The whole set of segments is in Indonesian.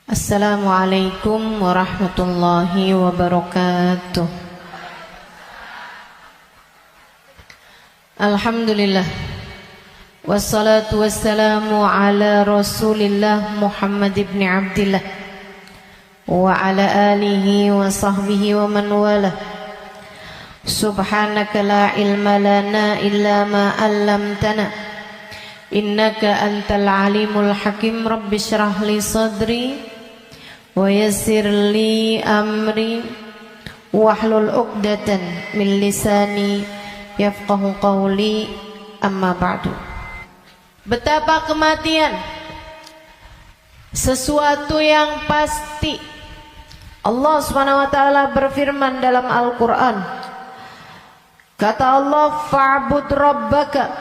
Assalamualaikum warahmatullahi wabarakatuh. Alhamdulillah, wassalatu wassalamu ala rasulillah Muhammad ibn Abdillah wa ala alihi wa sahbihi wa man walah. Subhanaka la ilma lana illa ma 'allamtana innaka antal alimul hakim. Rabbi shrah li sadri wa yassir li amri wahlul 'uqdatan min lisani yafqahu qawli. Amma ba'du. Betapa kematian sesuatu yang pasti. Allah Subhanahu wa taala berfirman dalam Al-Qur'an. Kata Allah, fa'bud rabbaka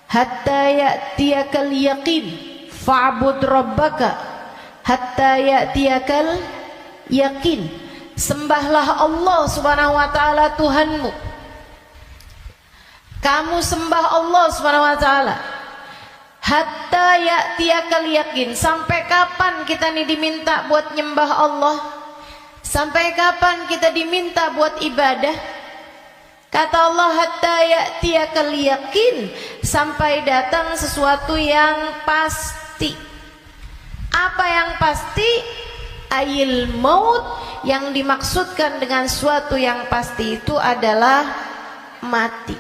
hatta ya'tiyakal yaqin. Fa'bud rabbaka hatta ya'tiyakal yaqin. Sembahlah Allah Subhanahu wa taala Tuhanmu. Kamu sembah Allah Subhanahu wa taala hatta ya'tiyakal yaqin. Sampai kapan kita nih diminta buat nyembah Allah? Sampai kapan kita diminta buat ibadah? Kata Allah, hatta ya'tiyakal yaqin, sampai datang sesuatu yang pasti. Apa yang pasti? Ayil maut. Yang dimaksudkan dengan suatu yang pasti itu adalah mati.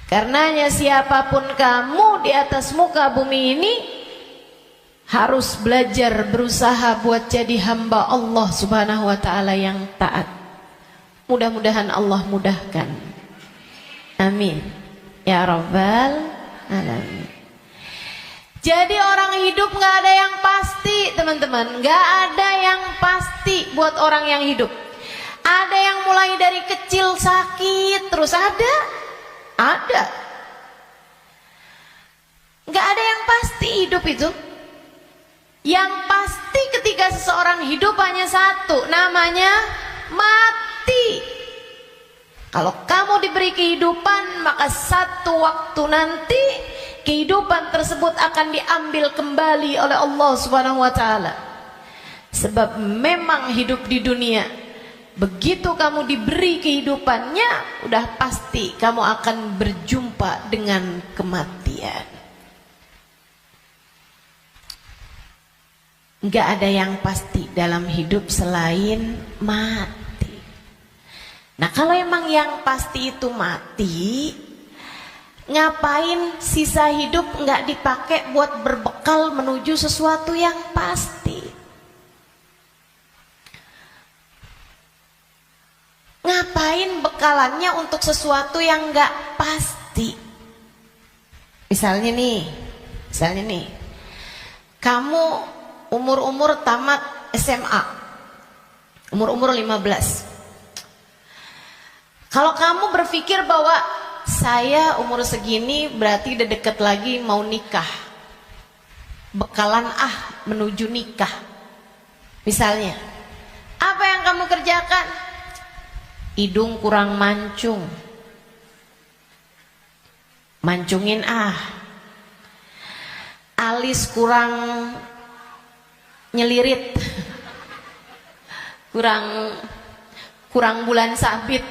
Karenanya siapapun kamu di atas muka bumi ini harus belajar, berusaha buat jadi hamba Allah Subhanahu wa taala yang taat. Mudah-mudahan Allah mudahkan. Amin ya rabbal alamin. Jadi orang hidup gak ada yang pasti, teman-teman. Gak ada yang pasti buat orang yang hidup. Ada yang mulai dari kecil sakit terus ada. Gak ada yang pasti hidup itu. Yang pasti ketika seseorang hidup hanya satu, namanya mati. Kalau kamu diberi kehidupan, maka satu waktu nanti kehidupan tersebut akan diambil kembali oleh Allah Subhanahu wa taala. Sebab memang hidup di dunia, begitu kamu diberi kehidupannya, udah pasti kamu akan berjumpa dengan kematian. Enggak ada yang pasti dalam hidup selain mati. Nah, kalau emang yang pasti itu mati, ngapain sisa hidup enggak dipakai buat berbekal menuju sesuatu yang pasti? Ngapain bekalannya untuk sesuatu yang enggak pasti? Misalnya nih, kamu umur tamat SMA, umur 15. Kalau kamu berpikir bahwa saya umur segini berarti udah deket lagi mau nikah, bekalan menuju nikah. Misalnya, apa yang kamu kerjakan? Hidung kurang mancung, mancungin alis kurang nyelirit, kurang bulan sabit,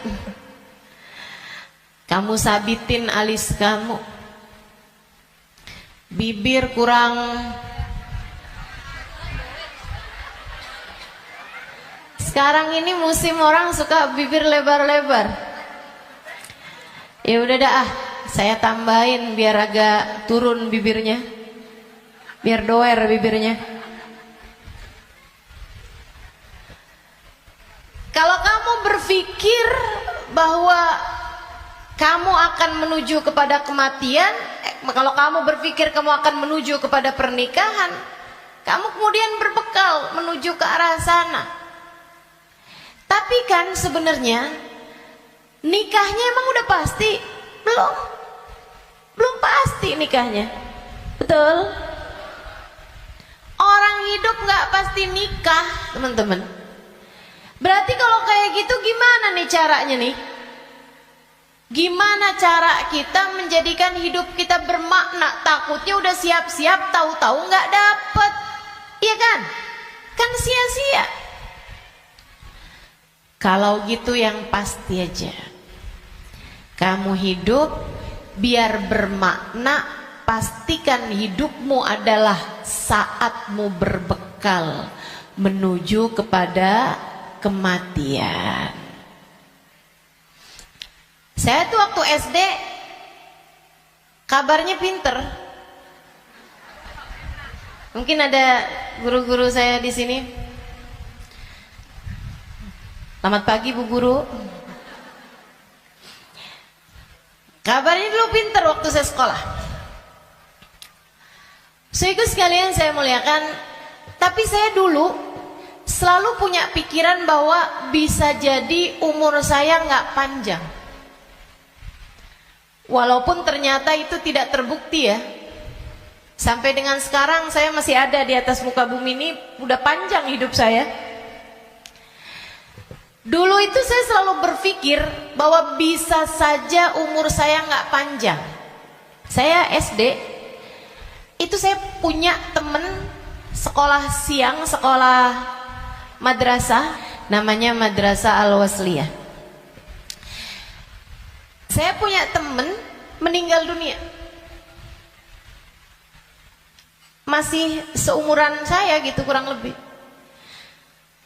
kamu sabitin alis kamu. Bibir kurang, sekarang ini musim orang suka bibir lebar-lebar. Ya udah dah, saya tambahin biar agak turun bibirnya, biar doer bibirnya. Kalau kamu berpikir bahwa kamu akan menuju kepada kematian, kalau kamu berpikir kamu akan menuju kepada pernikahan, kamu kemudian berbekal menuju ke arah sana. Tapi kan sebenarnya nikahnya emang udah pasti? Belum pasti nikahnya. Betul? Orang hidup gak pasti nikah, teman-teman. Berarti kalau kayak gitu gimana nih caranya nih? Gimana cara kita menjadikan hidup kita bermakna? Takutnya udah siap-siap, tahu-tahu nggak dapet, iya kan? kan sia-sia. Kalau gitu yang pasti aja, kamu hidup biar bermakna, pastikan hidupmu adalah saatmu berbekal menuju kepada kematian. Saya tuh waktu SD kabarnya pinter. Mungkin ada guru-guru saya di sini. Selamat pagi Bu Guru. Kabarnya dulu pinter waktu saya sekolah. Saudaraku sekalian saya muliakan, tapi saya dulu selalu punya pikiran bahwa bisa jadi umur saya nggak panjang. Walaupun ternyata itu tidak terbukti ya. Sampai dengan sekarang saya masih ada di atas muka bumi ini, udah panjang hidup saya. Dulu itu saya selalu berpikir bahwa bisa saja umur saya nggak panjang. Saya SD, itu saya punya temen sekolah siang, sekolah madrasah, namanya Madrasah Al-Wasliyah. Saya punya temen meninggal dunia. Masih seumuran saya gitu kurang lebih.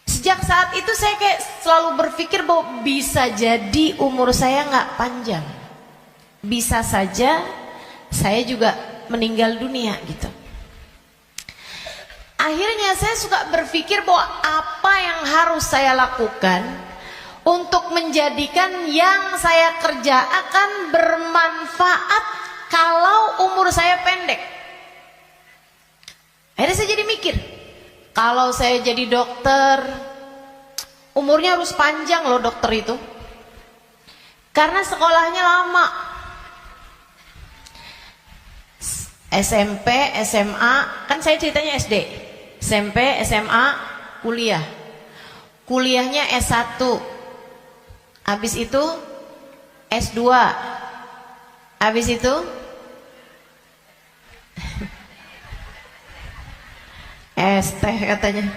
Sejak saat itu saya kayak selalu berpikir bahwa bisa jadi umur saya nggak panjang. Bisa saja saya juga meninggal dunia gitu. Akhirnya saya suka berpikir bahwa apa yang harus saya lakukan untuk menjadikan yang saya kerja akan bermanfaat kalau umur saya pendek. Akhirnya saya jadi mikir, kalau saya jadi dokter, umurnya harus panjang loh dokter itu. Karena sekolahnya lama. SMP, SMA, kan saya ceritanya SD. SMP, SMA, kuliah. Kuliahnya S1. Habis itu S2. Habis itu ST katanya.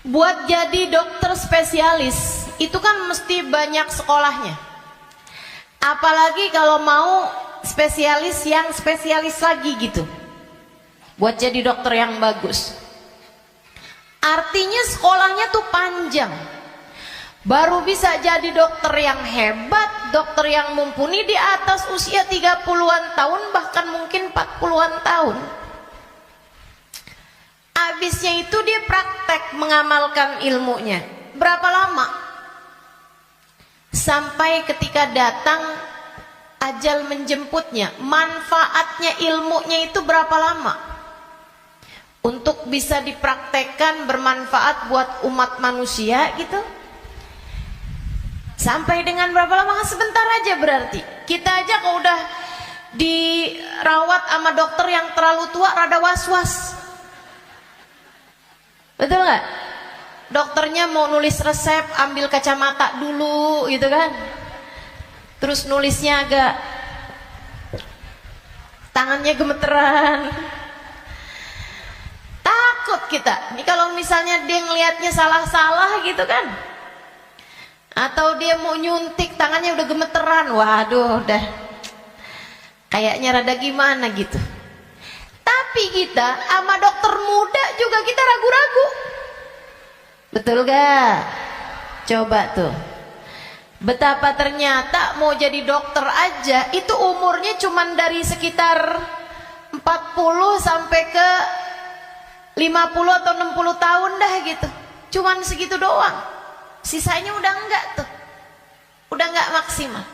Buat jadi dokter spesialis itu kan mesti banyak sekolahnya. Apalagi kalau mau spesialis yang spesialis lagi gitu. Buat jadi dokter yang bagus. Artinya sekolahnya tuh panjang. Baru bisa jadi dokter yang hebat, dokter yang mumpuni di atas usia 30-an tahun, bahkan mungkin 40-an tahun. Habisnya itu dia praktek mengamalkan ilmunya. Berapa lama? Sampai ketika datang ajal menjemputnya. Manfaatnya ilmunya itu berapa lama? Untuk bisa dipraktekkan bermanfaat buat umat manusia gitu. Sampai dengan berapa lama? Sebentar aja berarti. Kita aja kalau udah dirawat sama dokter yang terlalu tua rada was-was. Betul nggak? Dokternya mau nulis resep, ambil kacamata dulu gitu kan. Terus nulisnya agak tangannya gemeteran. Takut kita. Ini kalau misalnya dia ngelihatnya salah-salah gitu kan. Atau dia mau nyuntik tangannya udah gemeteran. Waduh, udah kayaknya rada gimana gitu. Tapi kita sama dokter muda juga kita ragu-ragu. Betul gak? Coba tuh. Betapa ternyata mau jadi dokter aja itu umurnya cuman dari sekitar 40 sampai ke 50 atau 60 tahun dah gitu. Cuman segitu doang. Sisanya udah enggak tuh. Udah enggak maksimal.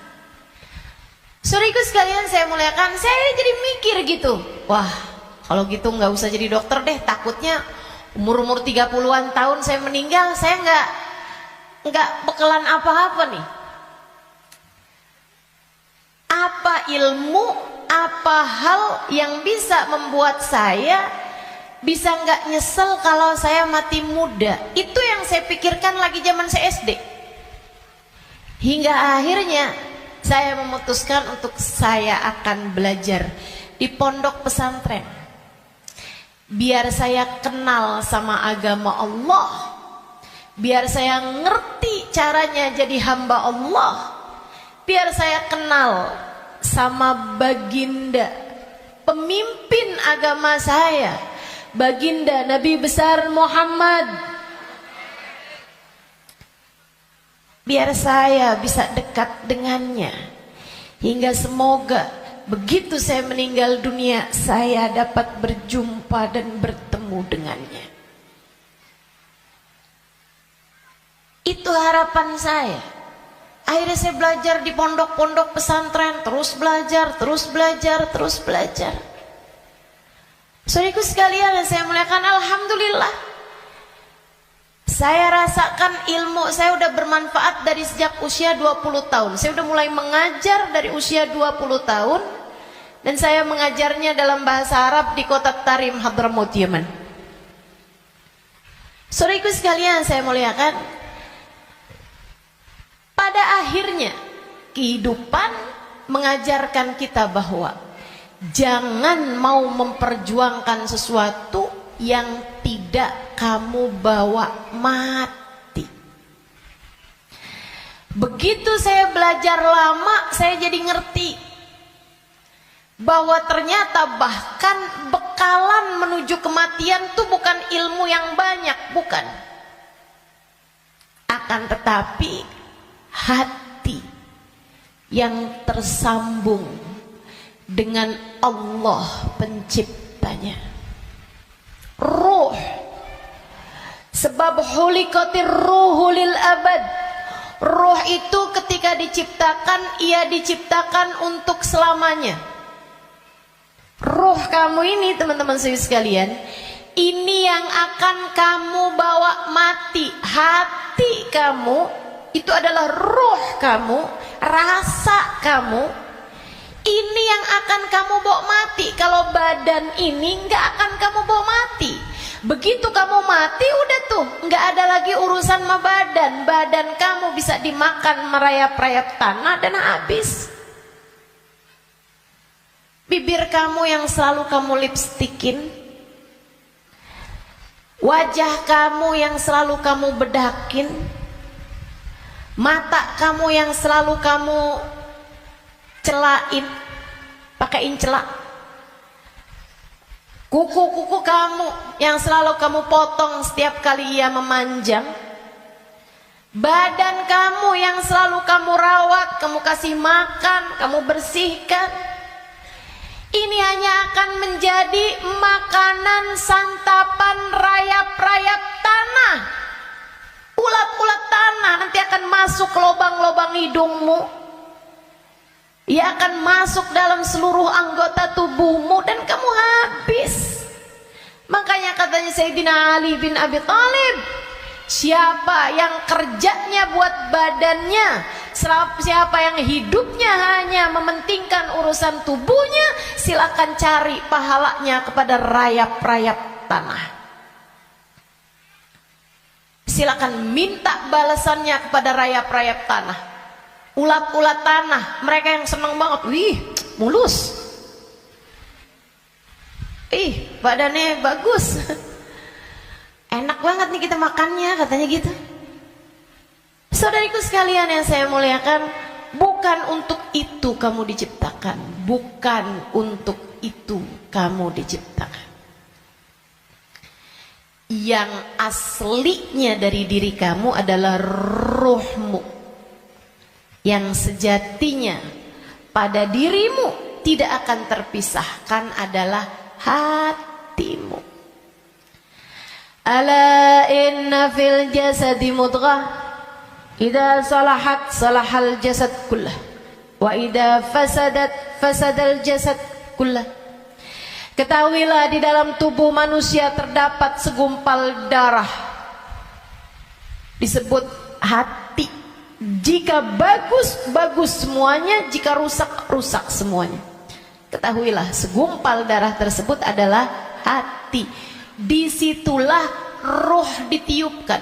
Saudaraku sekalian saya muliakan, saya jadi mikir gitu. Wah, kalau gitu enggak usah jadi dokter deh. Takutnya umur-umur 30-an tahun saya meninggal, saya enggak bekalan apa-apa nih. Apa ilmu, apa hal yang bisa membuat saya bisa nggak nyesel kalau saya mati muda? Itu yang saya pikirkan lagi zaman saya SD. Hingga akhirnya saya memutuskan untuk saya akan belajar di pondok pesantren. biar saya kenal sama agama Allah, biar saya ngerti caranya jadi hamba Allah, biar saya kenal sama baginda pemimpin agama saya, baginda Nabi besar Muhammad, biar saya bisa dekat dengannya, hingga semoga begitu saya meninggal dunia saya dapat berjumpa dan bertemu dengannya. Itu harapan saya. Akhirnya saya belajar di pondok-pondok pesantren, terus belajar, terus belajar, terus belajar. Saudaraku sekalian yang saya muliakan, alhamdulillah saya rasakan ilmu saya udah bermanfaat dari sejak usia 20 tahun. Saya udah mulai mengajar dari usia 20 tahun. Dan saya mengajarnya dalam bahasa Arab di kota Tarim, Hadramaut, Yaman. Saudaraku sekalian saya muliakan, pada akhirnya kehidupan mengajarkan kita bahwa jangan mau memperjuangkan sesuatu yang tidak kamu bawa mati. Begitu saya belajar lama, saya jadi ngerti bahwa ternyata bahkan bekalan menuju kematian itu bukan ilmu yang banyak, bukan. Akan tetapi hati yang tersambung dengan Allah penciptanya. Ruh, sebab hulikatir ruhu lil abad. Ruh itu ketika diciptakan, ia diciptakan untuk selamanya. Ruh kamu ini teman-teman sekalian, ini yang akan kamu bawa mati. Hati kamu itu adalah ruh kamu, rasa kamu, ini yang akan kamu bawa mati. Kalau badan ini nggak akan kamu bawa mati. Begitu kamu mati udah tuh nggak ada lagi urusan sama badan. Badan kamu bisa dimakan merayap-rayap tanah dan habis. Bibir kamu yang selalu kamu lipstikin, wajah kamu yang selalu kamu bedakin, mata kamu yang selalu kamu celain, pakaiin celak, kuku-kuku kamu yang selalu kamu potong setiap kali ia memanjang, badan kamu yang selalu kamu rawat, kamu kasih makan, kamu bersihkan. Ini hanya akan menjadi makanan santapan rayap-rayap tanah, ulat-ulat tanah nanti akan masuk ke lubang-lubang hidungmu. Ia akan masuk dalam seluruh anggota tubuhmu dan kamu habis. Makanya katanya Sayyidina Ali bin Abi Thalib, siapa yang kerjanya buat badannya, siapa yang hidupnya hanya mementingkan urusan tubuhnya, silakan cari pahalanya kepada rayap-rayap tanah. Silakan minta balasannya kepada rayap-rayap tanah. Ulat-ulat tanah, mereka yang senang banget, wih, mulus. Badannya bagus. Enak banget nih kita makannya, katanya gitu. Saudariku sekalian yang saya muliakan, bukan untuk itu kamu diciptakan, bukan untuk itu kamu diciptakan. Yang aslinya dari diri kamu adalah ruhmu, yang sejatinya pada dirimu tidak akan terpisahkan adalah hatimu. Ala inna fil jasadi mudghah, idza salahat salahal jasad kullah, wa idza fasadat fasadal jasad kullah. Ketahuilah di dalam tubuh manusia terdapat segumpal darah, disebut hati. Jika bagus, bagus semuanya, jika rusak, rusak semuanya. Ketahuilah segumpal darah tersebut adalah hati. Disitulah ruh ditiupkan.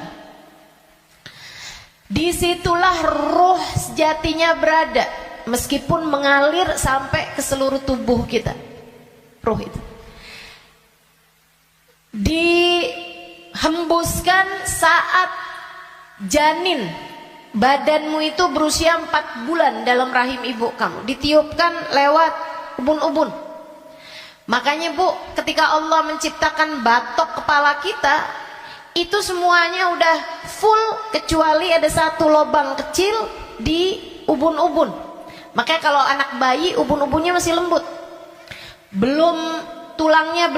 Disitulah ruh sejatinya berada, meskipun mengalir sampai ke seluruh tubuh kita. Ruh itu hembuskan saat janin badanmu itu berusia 4 bulan dalam rahim ibu kamu, ditiupkan lewat ubun-ubun. Makanya Bu, ketika Allah menciptakan batok kepala kita, itu semuanya udah full kecuali ada satu lubang kecil di ubun-ubun. Makanya kalau anak bayi ubun-ubunnya masih lembut, tulangnya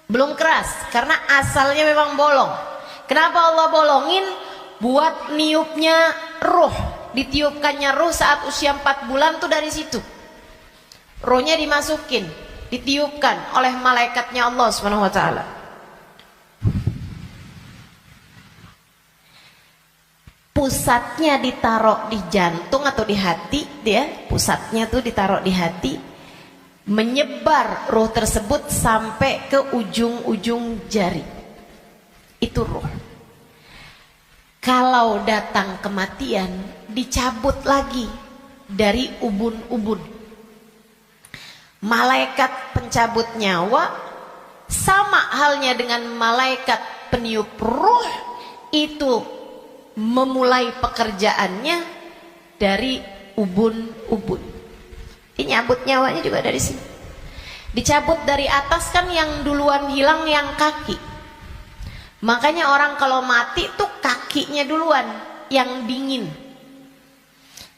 belum keras, karena asalnya memang bolong. Kenapa Allah bolongin? Buat niupnya ruh, ditiupkannya ruh saat usia 4 bulan tuh dari situ. Rohnya dimasukin, ditiupkan oleh malaikatnya Allah Subhanahu wa taala. Pusatnya ditaruh di jantung atau di hati, pusatnya tuh ditaruh di hati, menyebar roh tersebut sampai ke ujung-ujung jari. Itu roh. Kalau datang kematian, dicabut lagi dari ubun-ubun. Malaikat pencabut nyawa sama halnya dengan malaikat peniup ruh, itu memulai pekerjaannya dari ubun-ubun. Ini nyabut nyawanya juga dari sini. Dicabut dari atas kan, yang duluan hilang yang kaki. Makanya orang kalau mati tuh kakinya duluan yang dingin.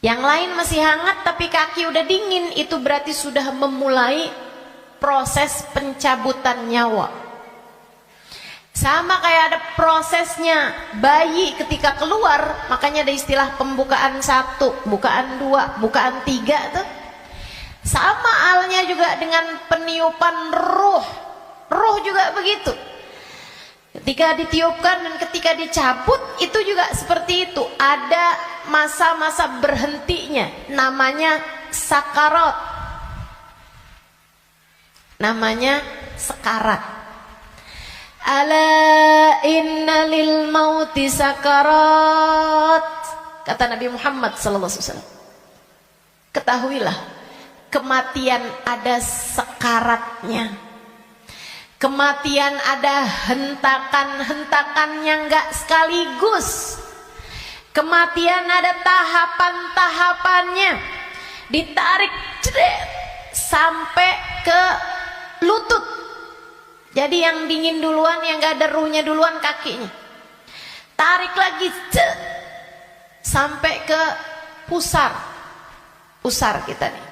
Yang lain masih hangat tapi kaki udah dingin, itu berarti sudah memulai proses pencabutan nyawa. Sama kayak ada prosesnya bayi ketika keluar, makanya ada istilah pembukaan 1, bukaan 2, bukaan 3 tuh. Sama halnya juga dengan peniupan ruh. Ruh juga begitu. Ketika ditiupkan dan ketika dicabut itu juga seperti itu. Ada masa-masa berhentinya, namanya sakarat. Namanya sekarat. Ala inna lil mauti sakarat, kata Nabi Muhammad sallallahu alaihi wasallam. Ketahuilah, kematian ada sekaratnya. Kematian ada hentakan-hentakannya, enggak sekaligus. Kematian ada tahapan-tahapannya. Ditarik sampai ke lutut. Jadi yang dingin duluan, yang enggak ada ruhnya duluan kakinya. Tarik lagi sampai ke pusar. Pusar kita nih.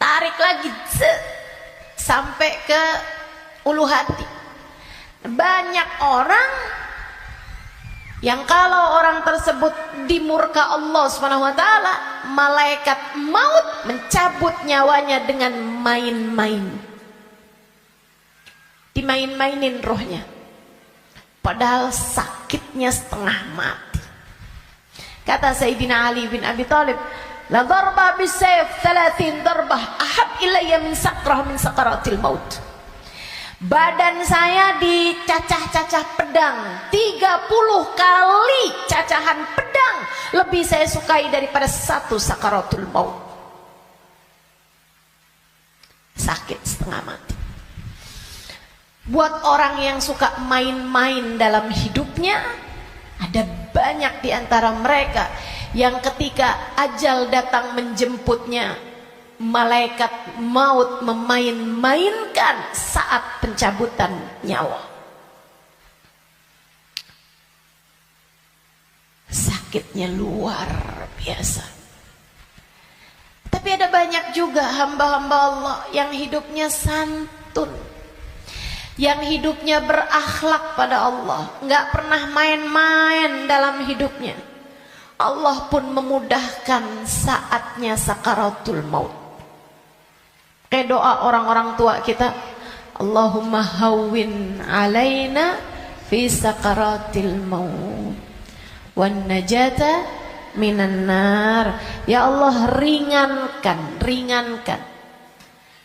Tarik lagi sampai ke ulu hati. Banyak orang yang kalau orang tersebut dimurka Allah Subhanahu wa taala, malaikat maut mencabut nyawanya dengan main-main. Dimain-mainin rohnya. Padahal sakitnya setengah mati. Kata Sayyidina Ali bin Abi Thalib, la darba bisayf 30 darbah ahab ilayya min sakrah min sakaratil maut. Badan saya dicacah-cacah pedang 30 kali cacahan pedang lebih saya sukai daripada 1 sakaratul maut. Sakit setengah mati. Buat orang yang suka main-main dalam hidupnya, ada banyak di antara mereka yang ketika ajal datang menjemputnya, malaikat maut memain-mainkan saat pencabutan nyawa. Sakitnya luar biasa. Tapi ada banyak juga hamba-hamba Allah yang hidupnya santun, yang hidupnya berakhlak pada Allah, nggak pernah main-main dalam hidupnya. Allah pun memudahkan saatnya sakaratul maut. Kayak doa orang-orang tua kita, Allahumma hawwin alaina fi sakaratil maut wan najata minan nar. Ya Allah, ringankan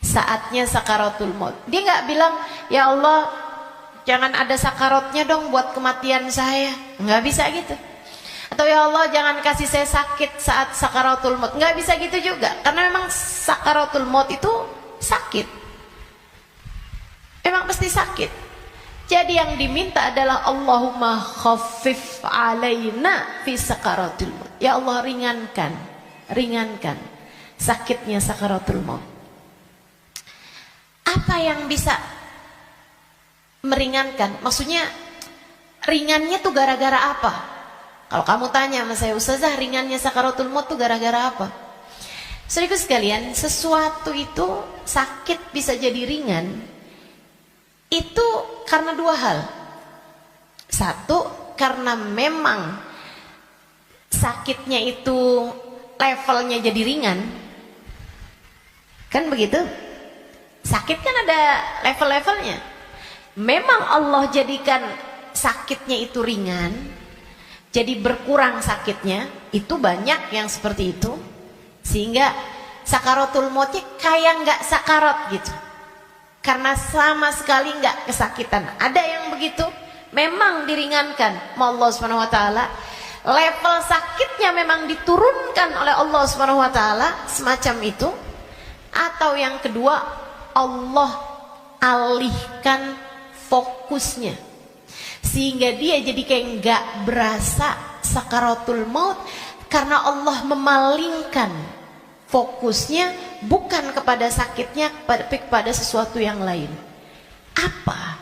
saatnya sakaratul maut. Dia nggak bilang, ya Allah jangan ada sakaratnya dong buat kematian saya. Nggak bisa gitu. Atau ya Allah jangan kasih saya sakit saat sakaratul maut. Nggak bisa gitu juga. Karena memang sakaratul maut itu sakit. Memang pasti sakit. Jadi yang diminta adalah Allahumma khaffif alaina fi sakaratul maut. Ya Allah, ringankan sakitnya sakaratul maut. Apa yang bisa meringankan? Maksudnya ringannya tuh gara-gara apa? Kalau kamu tanya sama saya, Ustazah, ringannya sakaratul maut tuh gara-gara apa? Saudaraku sekalian, sesuatu itu sakit bisa jadi ringan itu karena dua hal. Satu, karena memang sakitnya itu levelnya jadi ringan. Kan begitu? Sakit kan ada level-levelnya. Memang Allah jadikan sakitnya itu ringan, jadi berkurang sakitnya. Itu banyak yang seperti itu, sehingga sakaratul mautnya kayak nggak sakarat gitu, karena sama sekali nggak kesakitan. Ada yang begitu, memang diringankan Allah Subhanahu Wa Taala. Level sakitnya memang diturunkan oleh Allah Subhanahu Wa Taala, semacam itu. Atau yang kedua, Allah alihkan fokusnya sehingga dia jadi kayak nggak berasa sakaratul maut, karena Allah memalingkan fokusnya bukan kepada sakitnya, tapi kepada sesuatu yang lain. Apa?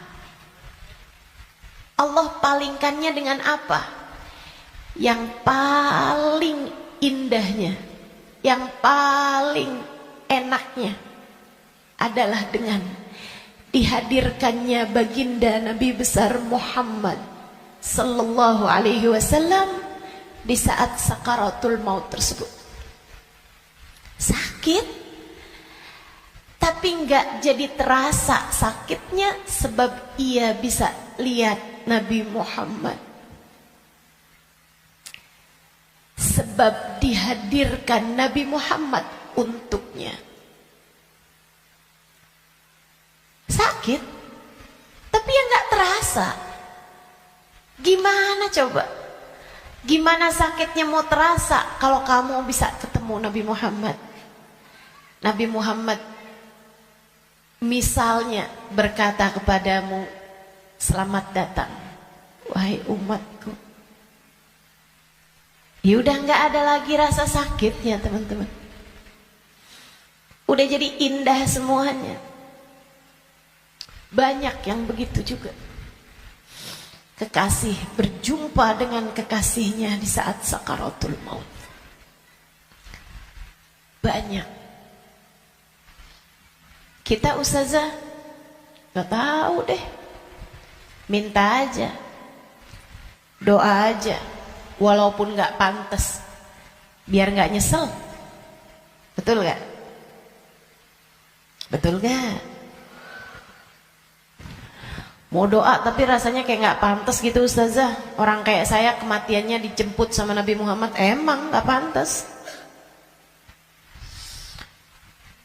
Allah palingkannya dengan apa? Yang paling indahnya, yang paling enaknya adalah dengan dihadirkannya baginda Nabi besar Muhammad sallallahu alaihi wasallam di saat sakaratul maut tersebut. Sakit, tapi enggak jadi terasa sakitnya sebab ia bisa lihat Nabi Muhammad. Sebab dihadirkan Nabi Muhammad untuknya. Sakit, tapi yang enggak terasa. Gimana coba? Gimana sakitnya mau terasa kalau kamu bisa ketemu Nabi Muhammad? Nabi Muhammad misalnya berkata kepadamu, selamat datang wahai umatku. Ya udah nggak ada lagi rasa sakitnya, teman-teman. Udah jadi indah semuanya. Banyak yang begitu juga. Kekasih berjumpa dengan kekasihnya di saat sakaratul maut. Banyak. Kita ustazah gak tahu deh. Minta aja, doa aja, walaupun gak pantas, biar gak nyesel. Betul gak? Betul gak? Mau doa tapi rasanya kayak gak pantas gitu ustazah. Orang kayak saya kematiannya dijemput sama Nabi Muhammad, emang gak pantas.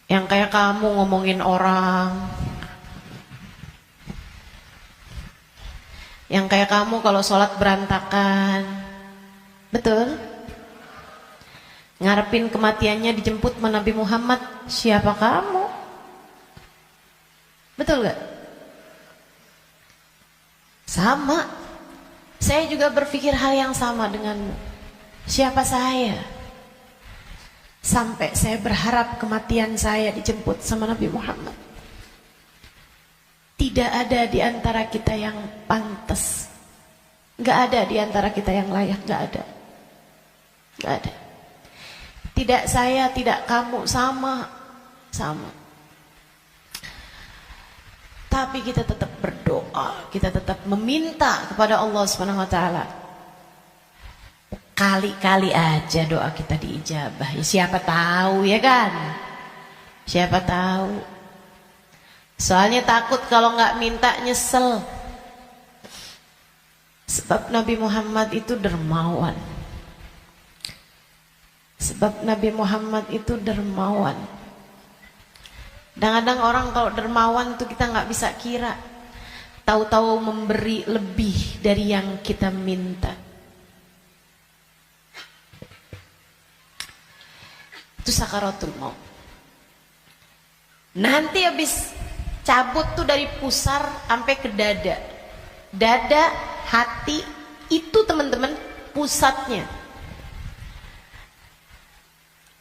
Yang kayak kamu ngomongin orang, yang kayak kamu kalau sholat berantakan, betul? Ngarepin kematiannya dijemput sama Nabi Muhammad, siapa kamu? Betul gak? Sama. Saya juga berpikir hal yang sama denganmu. Siapa saya? Sampai saya berharap kematian saya dijemput sama Nabi Muhammad. Tidak ada di antara kita yang pantas. Gak ada di antara kita yang layak. Gak ada. Gak ada. Tidak saya, tidak kamu, sama. Tapi kita tetap berdoa, kita tetap meminta kepada Allah Subhanahu wa taala. Kali-kali aja doa kita diijabah. Ya, siapa tahu ya kan? Siapa tahu. Soalnya takut kalau nggak minta nyesel. Sebab Nabi Muhammad itu dermawan. Sebab Nabi Muhammad itu dermawan. Kadang-kadang orang kalau dermawan itu kita nggak bisa kira. Tahu-tahu memberi lebih dari yang kita minta. Itu sakaratul maut. Nanti habis cabut tuh dari pusar sampai ke dada. Dada, hati, itu teman-teman pusatnya.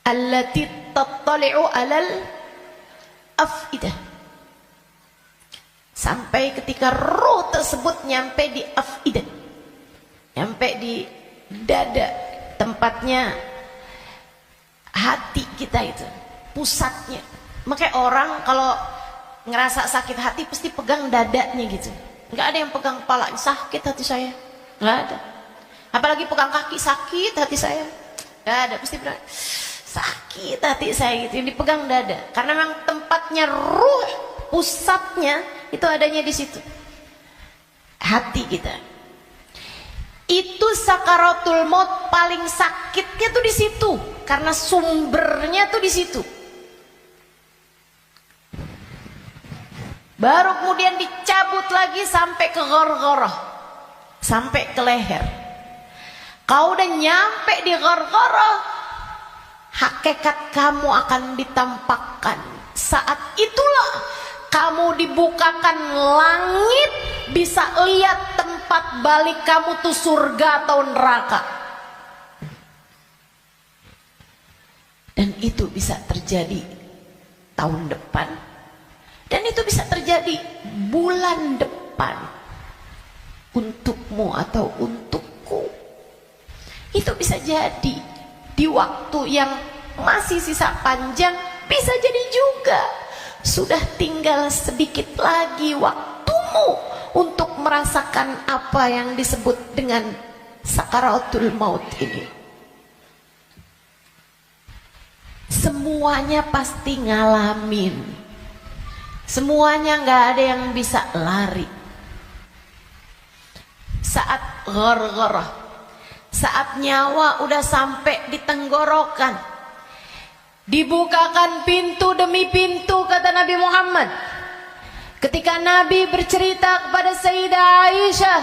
Allati tattali'u alal afidah. Sampai ketika roh tersebut nyampe di afidah, nyampe di dada, tempatnya hati kita itu, pusatnya. Makanya orang kalau ngerasa sakit hati pasti pegang dadanya gitu. Nggak ada yang pegang kepala, sakit hati saya, nggak ada. Apalagi pegang kaki, sakit hati saya, nggak ada. Pasti bilang sakit hati saya gitu. Yang dipegang dada, karena memang tempatnya ruh, pusatnya itu adanya di situ, hati kita. Itu sakaratul maut paling sakitnya tuh di situ, karena sumbernya tuh di situ. Baru kemudian dicabut lagi sampai ke ghargharah, sampai ke leher. Kau udah nyampe di ghargharah, hakikat kamu akan ditampakkan. Saat itulah kamu dibukakan langit, bisa lihat tempat balik kamu tuh surga atau neraka. Dan itu bisa terjadi tahun depan. Dan itu bisa terjadi bulan depan. Untukmu atau untukku. Itu bisa jadi di waktu yang masih sisa panjang. Bisa jadi juga sudah tinggal sedikit lagi waktumu untuk merasakan apa yang disebut dengan sakaratul maut ini. Semuanya pasti ngalamin. Semuanya nggak ada yang bisa lari. Saat ghargharah, saat nyawa udah sampai di tenggorokan, dibukakan pintu demi pintu, kata Nabi Muhammad. Ketika Nabi bercerita kepada Sayyidah Aisyah,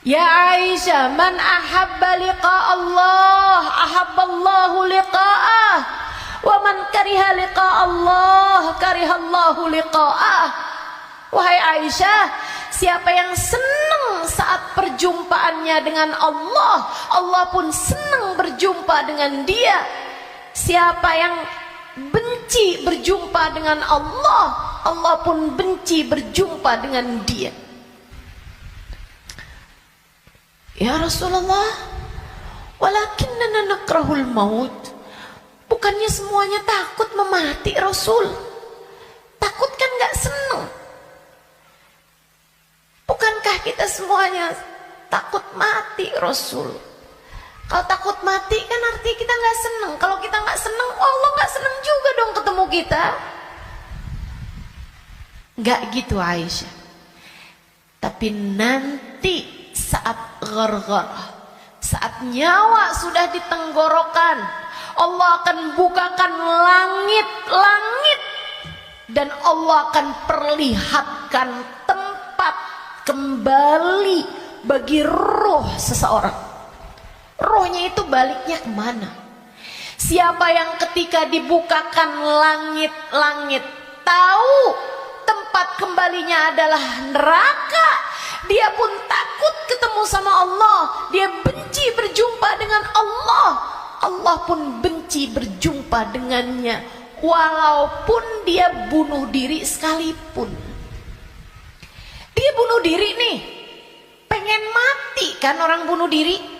ya Aisyah, man ahabba liqa Allah, ahabballahu liqa'ah. Wa man kariha liqa Allah, karihallahu liqa'ah. Wahai Aisyah, siapa yang senang saat perjumpaannya dengan Allah, Allah pun senang berjumpa dengan dia. Siapa yang benci berjumpa dengan Allah, Allah pun benci berjumpa dengan dia. Ya Rasulullah, walakinnana nakrahul maut. Bukannya semuanya takut memati, Rasul. Takut kan gak seneng. Bukankah kita semuanya takut mati, Rasul? Kalau takut mati kan artinya kita gak seneng. Kalau kita gak seneng, Allah gak seneng juga dong ketemu kita. Gak gitu Aisyah. Tapi nanti saat ghargharah, saat nyawa sudah di tenggorokan, Allah akan bukakan langit-langit dan Allah akan perlihatkan tempat kembali bagi roh seseorang. Rohnya itu baliknya kemana? Siapa yang ketika dibukakan langit-langit tahu tempat kembalinya adalah neraka, dia pun takut ketemu sama Allah, dia benci berjumpa dengan Allah, Allah pun benci berjumpa dengannya, walaupun dia bunuh diri sekalipun. Dia bunuh diri nih, pengen mati kan orang bunuh diri.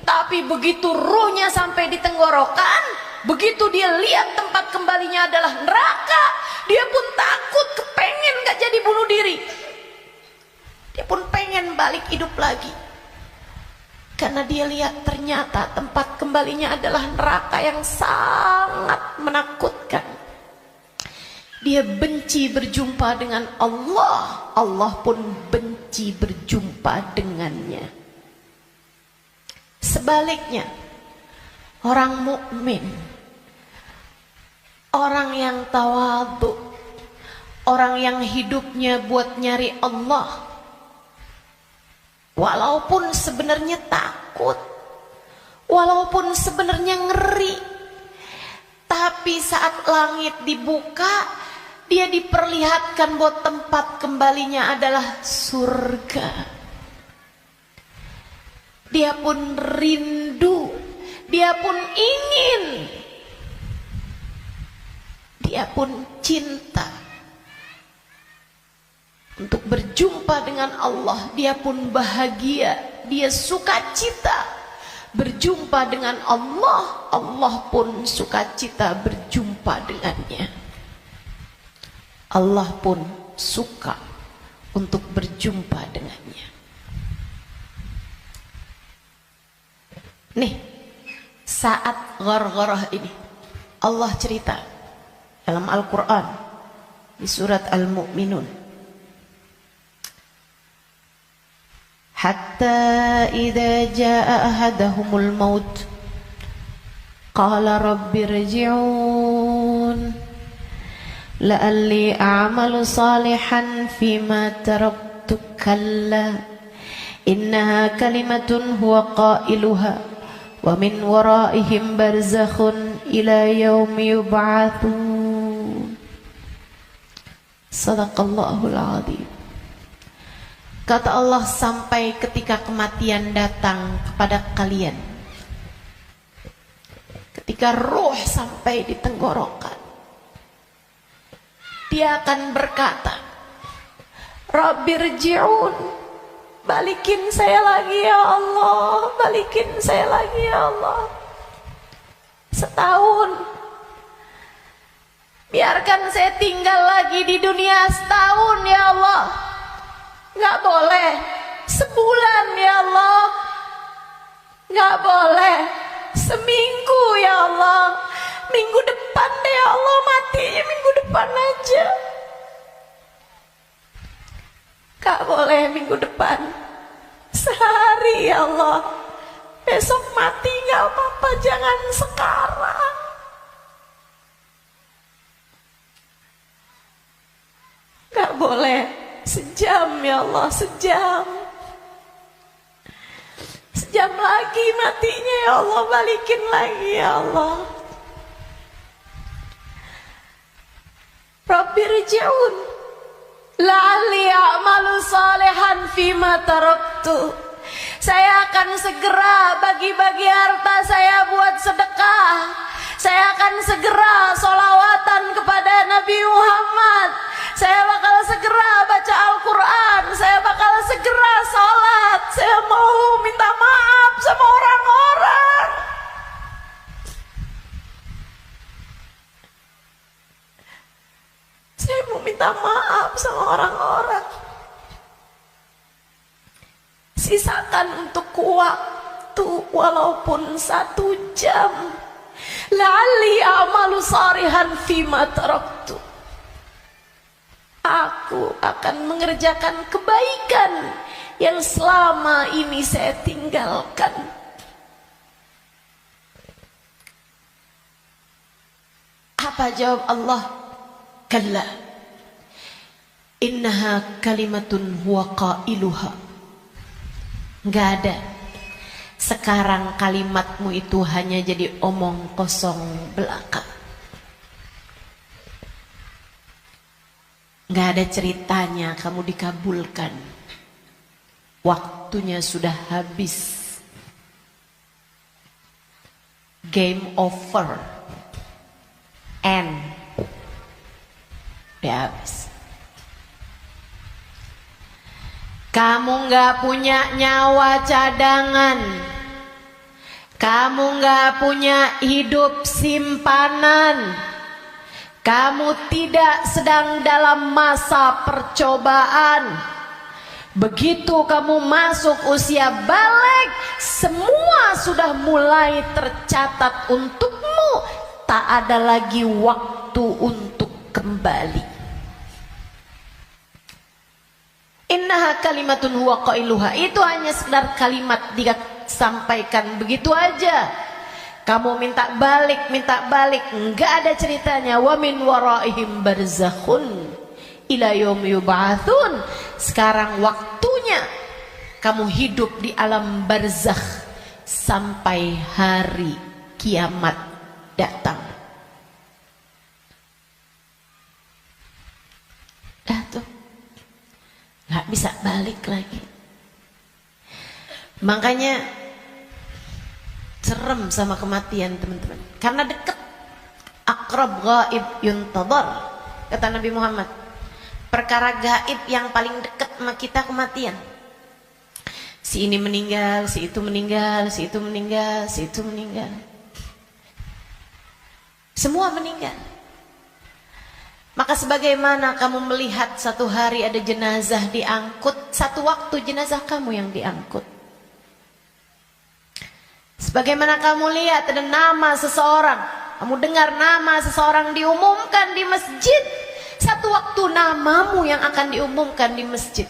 Tapi begitu ruhnya sampai di tenggorokan, begitu dia lihat tempat kembalinya adalah neraka, dia pun takut, kepengen gak jadi bunuh diri. Dia pun pengen balik hidup lagi. Karena dia lihat ternyata tempat kembalinya adalah neraka yang sangat menakutkan. Dia benci berjumpa dengan Allah, Allah pun benci berjumpa dengannya. Sebaliknya, orang mukmin, orang yang tawadhu, orang yang hidupnya buat nyari Allah, walaupun sebenarnya takut, walaupun sebenarnya ngeri, tapi saat langit dibuka, dia diperlihatkan bahwa tempat kembalinya adalah surga. Dia pun rindu, dia pun ingin, dia pun cinta untuk berjumpa dengan Allah. Dia pun bahagia, dia sukacita berjumpa dengan Allah. Allah pun sukacita berjumpa dengannya. Allah pun suka untuk berjumpa dengannya. Nih, saat ghargharah ini Allah cerita dalam Al-Quran di surat Al-Mu'minun, hatta idza jaa ahadahumul maut qala rabbirji'un la'alli a'malu salihan fima taraktu kalla innaha kalimatun huwa qailuha wa min waraihim barzakhun ila yaumi yub'atsun. Sadaqallahul azim. Kata Allah, sampai ketika kematian datang kepada kalian, ketika ruh sampai di tenggorokan, dia akan berkata, Rabbirji'un, balikin saya lagi ya Allah, balikin saya lagi ya Allah. Setahun, biarkan saya tinggal lagi di dunia setahun ya Allah. Gak boleh sebulan ya Allah, gak boleh seminggu ya Allah. Minggu depan deh ya Allah, matinya minggu depan aja. Gak boleh minggu depan, sehari ya Allah. Besok mati gak apa-apa, jangan sekarang. Gak boleh sejam ya Allah, sejam. Sejam lagi matinya ya Allah, balikin lagi ya Allah. Rabbirji'un la'alli a'malu salihan fima taraktu. Saya akan segera bagi-bagi harta saya buat sedekah. Saya akan segera sholawatan kepada Nabi Muhammad. Saya bakal segera baca Al-Quran. Saya bakal segera sholat. Saya mau minta maaf sama orang-orang. Saya mau minta maaf sama orang-orang. Sisakan untuk waktu walaupun 1 jam. La'alli a'malu salihan fima taraktu. Aku akan mengerjakan kebaikan yang selama ini saya tinggalkan. Apa jawab Allah? Kalla innaha kalimatun huwa qailuha. Enggak ada. Sekarang kalimatmu itu hanya jadi omong kosong belaka. Enggak ada ceritanya kamu dikabulkan. Waktunya sudah habis. Game over. End. Udah habis. Kamu gak punya nyawa cadangan. Kamu gak punya hidup simpanan. Kamu tidak sedang dalam masa percobaan. Begitu kamu masuk usia balik, semua sudah mulai tercatat untukmu. Tak ada lagi waktu untuk kembali. Innaha kalimatun huwa qailuha. Itu hanya sekedar kalimat disampaikan begitu aja. Kamu minta balik, enggak ada ceritanya. Wa min waraihim barzakhun ila yaumi yub'atsun. Sekarang waktunya kamu hidup di alam barzakh sampai hari kiamat datang. Dah tuh. nggak bisa balik lagi. Makanya serem sama kematian teman-teman, karena dekat. Aqrab ghaib yuntadhar, kata Nabi Muhammad. Perkara gaib yang paling dekat sama kita kematian. Si ini meninggal, si itu meninggal, si itu meninggal, si itu meninggal. Semua meninggal. Maka sebagaimana kamu melihat satu hari ada jenazah diangkut, satu waktu jenazah kamu yang diangkut. Sebagaimana kamu lihat ada nama seseorang, kamu dengar nama seseorang diumumkan di masjid, satu waktu namamu yang akan diumumkan di masjid.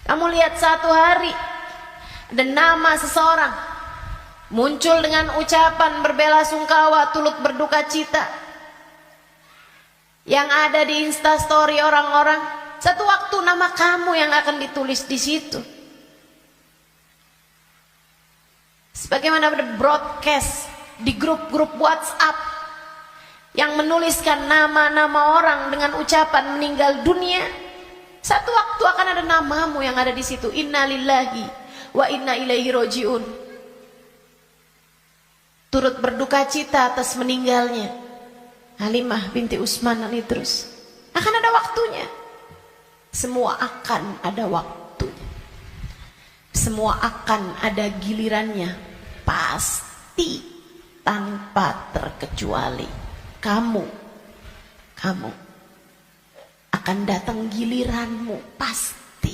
Kamu lihat satu hari ada nama seseorang muncul dengan ucapan berbelasungkawa, turut berduka cita, yang ada di Instastory orang-orang, satu waktu nama kamu yang akan ditulis di situ. Sebagaimana ada broadcast di grup-grup WhatsApp yang menuliskan nama-nama orang dengan ucapan meninggal dunia, satu waktu akan ada namamu yang ada di situ. Inna lillahi wa inna ilaihi rojiun. Turut berduka cita atas meninggalnya Halimah binti Utsman al-Idrus. Akan ada waktunya. Semua akan ada waktunya. Semua akan ada gilirannya. Pasti tanpa terkecuali. Kamu akan datang giliranmu, pasti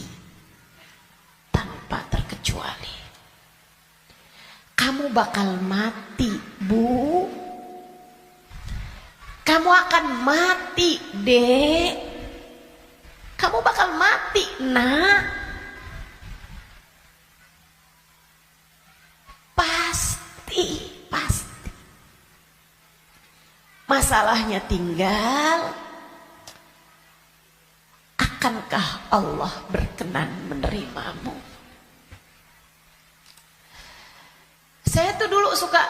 tanpa terkecuali. Kamu bakal mati, Bu. Kamu akan mati, Dek. Kamu bakal mati, Nak. Pasti. Masalahnya tinggal, akankah Allah berkenan menerimamu? Saya tuh dulu suka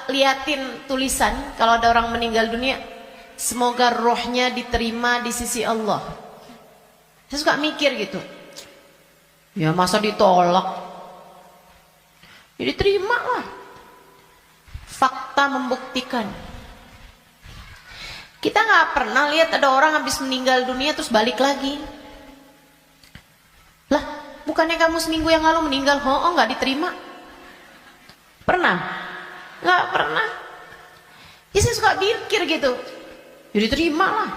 liatin tulisan kalau ada orang meninggal dunia, semoga rohnya diterima di sisi Allah. Saya suka mikir gitu, ya masa ditolak? Ya diterima lah. Fakta membuktikan. Kita nggak pernah lihat ada orang habis meninggal dunia terus balik lagi. Lah, bukannya kamu seminggu yang lalu meninggal? Oh, nggak diterima? Pernah? Nggak pernah. Ya saya suka pikir gitu. Jadi terima lah.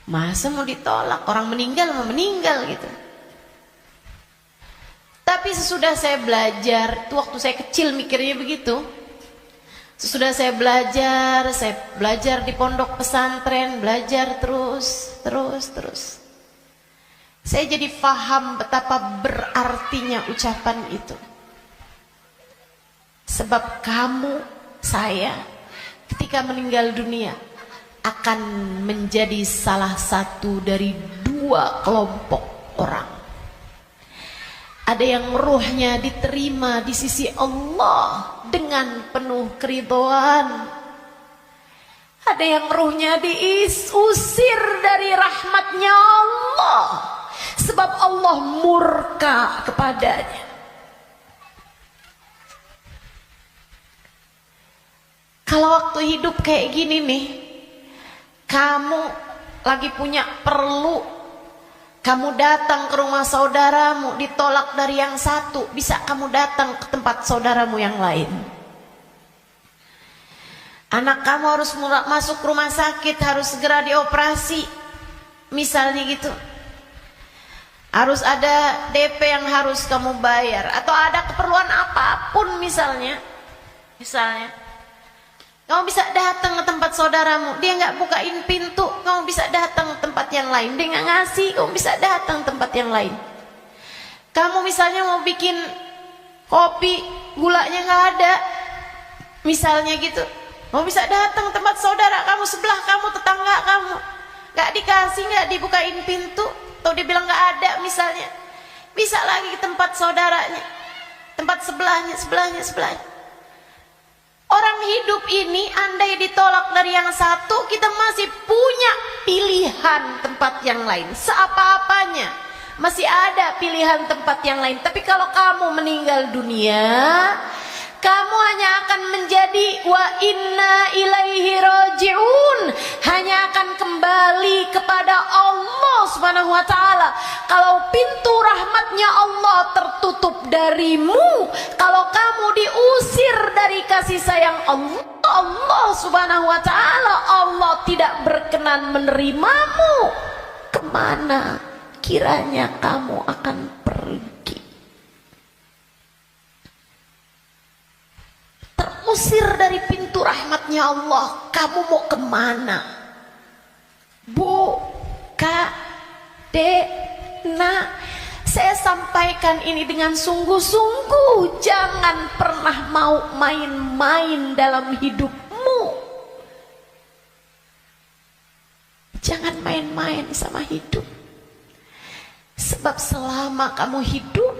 Masa mau ditolak? Orang meninggal mau meninggal gitu. Tapi sesudah saya belajar, itu waktu saya kecil mikirnya begitu. Sesudah saya belajar di pondok pesantren, belajar terus. Saya jadi paham betapa berartinya ucapan itu. Sebab kamu, saya, ketika meninggal dunia akan menjadi salah satu dari dua kelompok orang. Ada yang ruhnya diterima di sisi Allah dengan penuh keridhaan. Ada yang ruhnya diusir dari rahmatnya Allah, sebab Allah murka kepadanya. Kalau waktu hidup kayak gini nih, kamu lagi punya perlu, kamu datang ke rumah saudaramu, ditolak dari yang satu, bisa kamu datang ke tempat saudaramu yang lain. Anak kamu harus masuk rumah sakit, harus segera dioperasi, misalnya gitu. Harus ada DP yang harus kamu bayar, atau ada keperluan apapun misalnya. Kamu bisa datang ke tempat saudaramu, dia nggak bukain pintu, kamu bisa datang ke tempat yang lain. Dia nggak ngasih, kamu bisa datang ke tempat yang lain. Kamu misalnya mau bikin kopi, gulanya nggak ada, misalnya gitu, kamu bisa datang ke tempat saudara kamu, sebelah kamu, tetangga kamu, nggak dikasih, nggak dibukain pintu, atau dia bilang nggak ada misalnya, bisa lagi ke tempat saudaranya, tempat sebelahnya. Orang hidup ini andai ditolak dari yang satu, kita masih punya pilihan pilihan tempat yang lain. Seapa-apanya masih ada pilihan tempat yang lain. Tapi kalau kamu meninggal dunia, kamu hanya akan menjadi wa inna ilaihi raji'un, hanya akan kembali kepada Allah Subhanahu wa taala. Kalau pintu rahmatnya Allah tertutup darimu, kalau kamu diusir dari kasih sayang Allah Subhanahu wa taala, Allah tidak berkenan menerimamu, kemana kiranya kamu akan pergi? Terusir dari pintu rahmatnya Allah, kamu mau kemana? Bu, Kak, Dek, Nak, saya sampaikan ini dengan sungguh-sungguh. Jangan pernah mau main-main dalam hidupmu. Jangan main-main sama hidup. Sebab selama kamu hidup,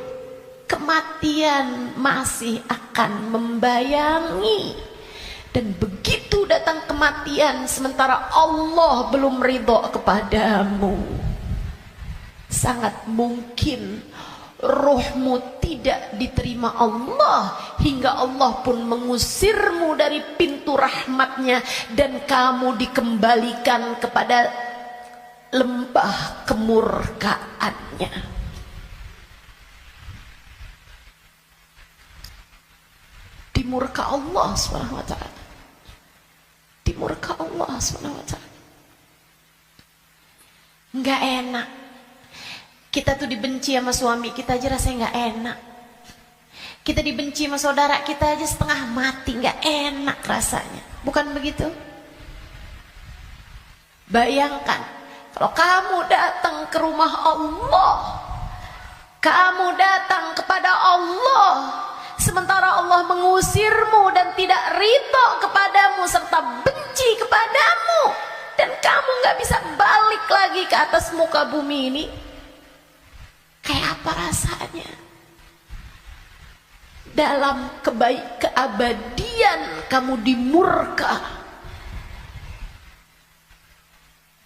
kematian masih akan membayangi. Dan begitu datang kematian sementara Allah belum ridho kepadamu, sangat mungkin ruhmu tidak diterima Allah, hingga Allah pun mengusirmu dari pintu rahmatnya, dan kamu dikembalikan kepada lembah kemurkaannya. Dimurka Allah Subhanahu wa taala. Dimurka Allah Subhanahu wa taala. Enggak enak. Kita tuh dibenci sama suami kita aja rasanya enggak enak. Kita dibenci sama saudara kita aja setengah mati, enggak enak rasanya. Bukan begitu? Bayangkan kalau kamu datang ke rumah Allah, kamu datang kepada Allah, sementara Allah mengusirmu dan tidak ridho kepadamu serta benci kepadamu, dan kamu gak bisa balik lagi ke atas muka bumi ini, kayak apa rasanya? Dalam keabadian kamu dimurka,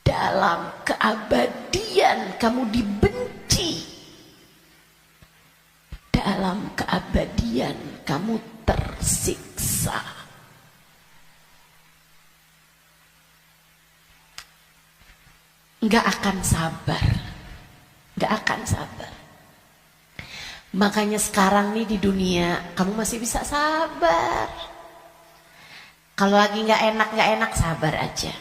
dalam keabadian kamu dibenci, dalam keabadian kamu tersiksa. Nggak akan sabar, nggak akan sabar. Makanya sekarang nih di dunia kamu masih bisa sabar. Kalau lagi nggak enak sabar aja.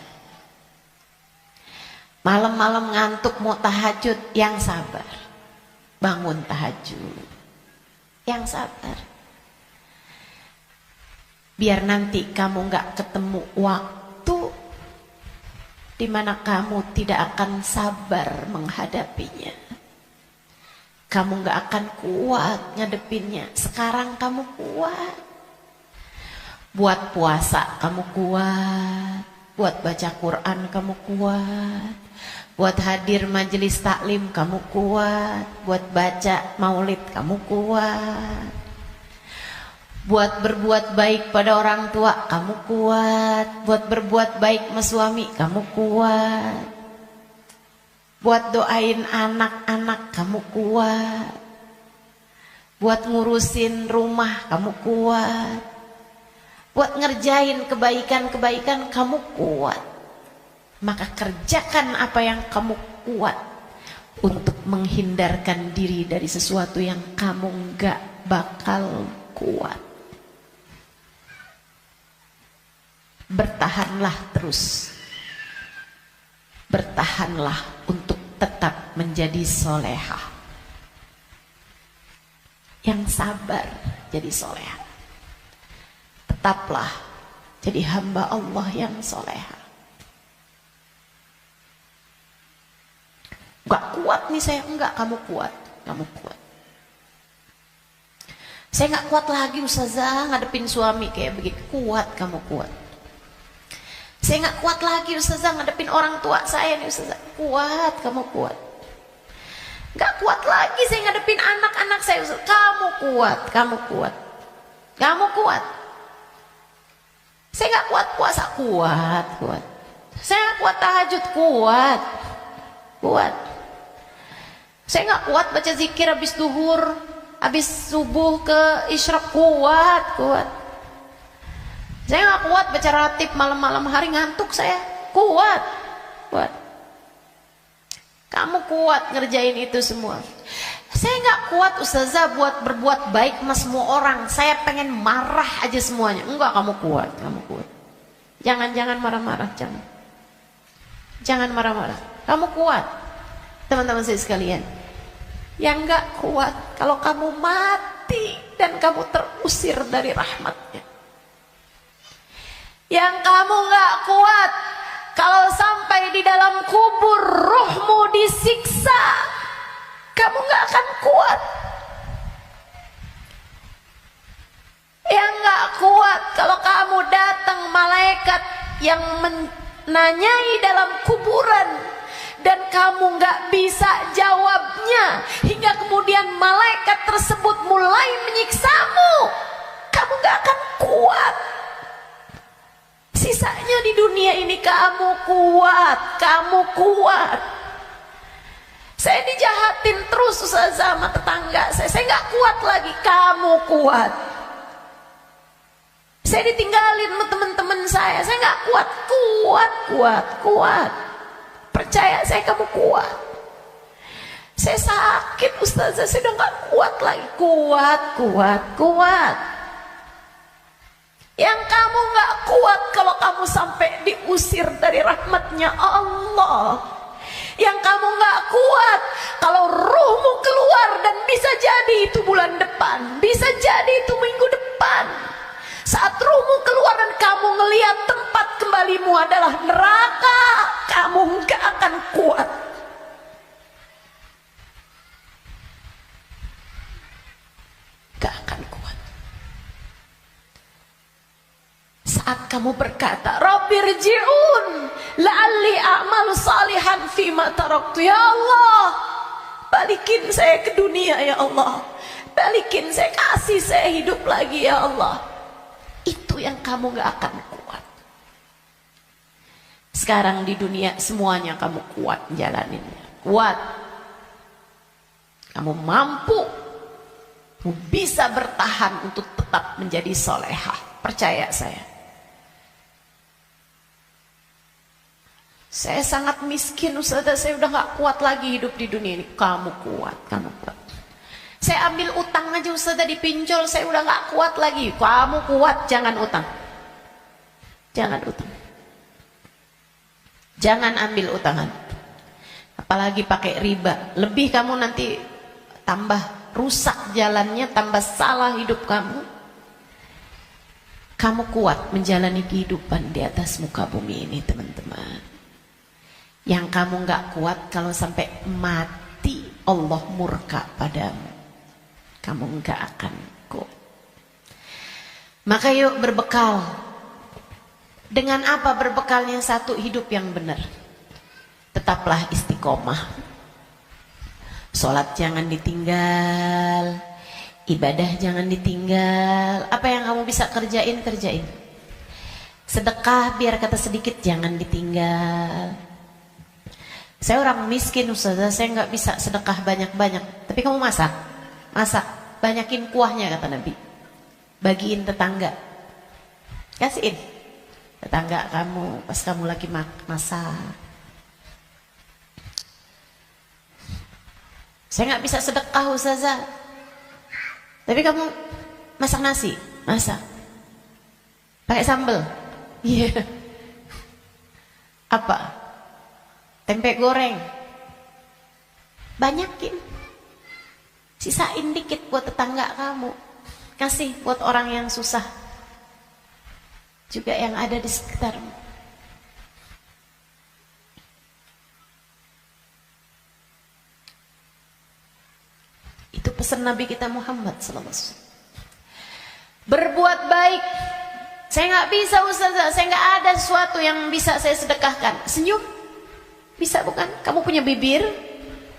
Malam-malam ngantuk mau tahajud, yang sabar. Bangun tahajud, yang sabar. Biar nanti kamu nggak ketemu waktu di mana kamu tidak akan sabar menghadapinya. Kamu nggak akan kuat ngadepinnya. Sekarang kamu kuat. Buat puasa kamu kuat. Buat baca Quran kamu kuat. Buat hadir majelis taklim kamu kuat. Buat baca maulid kamu kuat. Buat berbuat baik pada orang tua kamu kuat. Buat berbuat baik sama suami kamu kuat. Buat doain anak-anak kamu kuat. Buat ngurusin rumah kamu kuat. Buat ngerjain kebaikan-kebaikan kamu kuat. Maka kerjakan apa yang kamu kuat untuk menghindarkan diri dari sesuatu yang kamu gak bakal kuat. Bertahanlah terus. Bertahanlah untuk tetap menjadi solehah. Yang sabar jadi solehah. Tetaplah jadi hamba Allah yang solehah. Gak kuat nih saya, enggak, kamu kuat, kamu kuat. Saya gak kuat lagi Ustazah ngadepin suami kayak begitu. Kuat, kamu kuat. Saya gak kuat lagi Ustazah ngadepin orang tua saya nih Ustazah. Kuat, kamu kuat. Gak kuat lagi saya ngadepin anak-anak saya Ustazah. Kamu kuat, kamu kuat. Kamu kuat. Saya gak kuat puasa, kuat, kuat. Saya gak kuat tahajud, kuat. Kuat. Saya nggak kuat baca zikir habis duhur, habis subuh ke isyraq. Kuat. Saya nggak kuat baca ratib malam-malam hari, ngantuk saya. Kuat. Kamu kuat ngerjain itu semua. Saya nggak kuat ustazah buat berbuat baik sama semua orang. Saya pengen marah aja semuanya. Enggak, kamu kuat. Jangan marah-marah, jangan marah-marah. Kamu kuat, teman-teman saya sekalian. Yang nggak kuat kalau kamu mati dan kamu terusir dari rahmatnya. Yang kamu nggak kuat kalau sampai di dalam kubur ruhmu disiksa, kamu nggak akan kuat. Yang nggak kuat kalau kamu datang malaikat yang menanyai dalam kuburan dan kamu nggak bisa jawabnya, hingga kemudian malaikat tersebut mulai menyiksamu, kamu nggak akan kuat. Sisanya di dunia ini kamu kuat. Saya dijahatin terus sama tetangga saya nggak kuat lagi. Kamu kuat. Saya ditinggalin sama teman-teman saya nggak kuat. Percaya saya, kamu kuat. Saya sakit ustazah, saya udah nggak kuat lagi. Kuat. Yang kamu nggak kuat kalau kamu sampai diusir dari rahmatnya Allah. Yang kamu nggak kuat kalau ruhmu keluar, dan bisa jadi itu bulan depan, bisa jadi itu minggu depan. Saat ruhmu keluar dan kamu ngelihat tempat kembalimu adalah neraka, kamu nggak akan kuat. Gak akan kuat. Saat kamu berkata, Rabbirji'un la'alli a'malu salihan fima taraktu. Ya Allah, balikin saya ke dunia ya Allah. Balikin saya, kasih saya hidup lagi ya Allah. Itu yang kamu gak akan kuat. Sekarang di dunia semuanya kamu kuat jalaninnya. Kuat. Kamu mampu, kamu bisa bertahan untuk tetap menjadi solehah. Percaya saya. Saya sangat miskin ustazah, saya udah gak kuat lagi hidup di dunia ini. Kamu kuat. Saya ambil utang aja ustazah, dipinjol, saya udah gak kuat lagi. Kamu kuat, jangan utang. Jangan ambil utangan. Apalagi pakai riba. Lebih kamu nanti tambah rusak jalannya, tambah salah hidup kamu. Kamu kuat menjalani kehidupan di atas muka bumi ini, teman-teman. Yang kamu gak kuat kalau sampai mati Allah murka padamu, kamu gak akan kuat. Maka yuk berbekal. Dengan apa berbekalnya? Satu, hidup yang benar. Tetaplah istiqomah. Sholat jangan ditinggal, ibadah jangan ditinggal. Apa yang kamu bisa kerjain. Sedekah biar kata sedikit jangan ditinggal. Saya orang miskin ustazah, saya nggak bisa sedekah banyak-banyak. Tapi kamu masak, banyakin kuahnya kata Nabi. Bagiin tetangga, kasihin tetangga kamu pas kamu lagi masak. Saya nggak bisa sedekah ustazah. Tapi kamu masak nasi, pakai sambal. Iya. Apa? Tempe goreng. Banyakin. Sisain dikit buat tetangga kamu. Kasih buat orang yang susah. Juga yang ada di sekitarmu. Itu pesan Nabi kita Muhammad SAW. Berbuat baik. Saya nggak bisa ustazah, saya nggak ada sesuatu yang bisa saya sedekahkan. Senyum bisa bukan? Kamu punya bibir?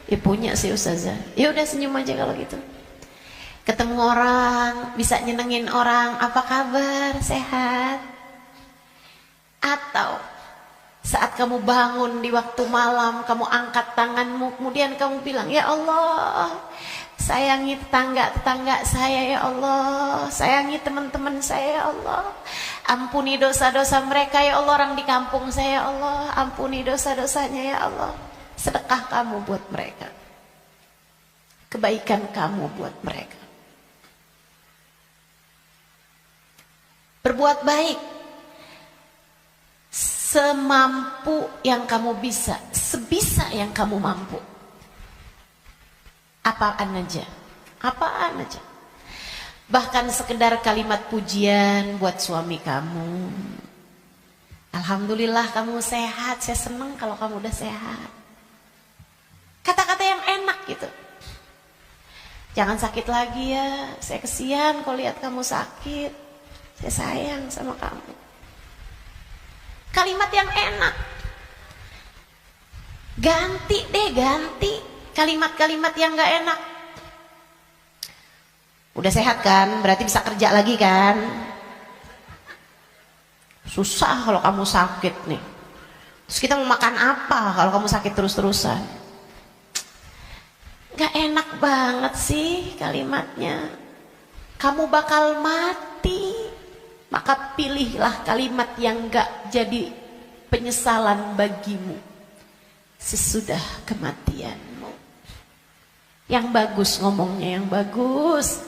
Ya punya sih ustazah. Ya udah senyum aja kalau gitu. Ketemu orang, bisa nyenengin orang, apa kabar? Sehat? Atau Saat kamu bangun di waktu malam, kamu angkat tanganmu, kemudian kamu bilang, ya Allah, sayangi tetangga-tetangga saya ya Allah, sayangi teman-teman saya ya Allah, ampuni dosa-dosa mereka ya Allah, orang di kampung saya ya Allah, ampuni dosa-dosanya ya Allah. Sedekah kamu buat mereka, kebaikan kamu buat mereka. Berbuat baik semampu yang kamu bisa, sebisa yang kamu mampu. Apaan aja, apaan aja. Bahkan sekedar kalimat pujian buat suami kamu. Alhamdulillah kamu sehat, saya senang kalau kamu udah sehat. Kata-kata yang enak gitu. Jangan sakit lagi ya, saya kesian kalau lihat kamu sakit. Saya sayang sama kamu. Kalimat yang enak. Ganti deh, ganti kalimat-kalimat yang gak enak. Udah sehat kan, berarti bisa kerja lagi kan. Susah kalau kamu sakit nih. Terus kita mau makan apa kalau kamu sakit terus-terusan? Gak enak banget sih kalimatnya. Kamu bakal mati, maka pilihlah kalimat yang gak jadi penyesalan bagimu sesudah kematianmu. Yang bagus ngomongnya, yang bagus.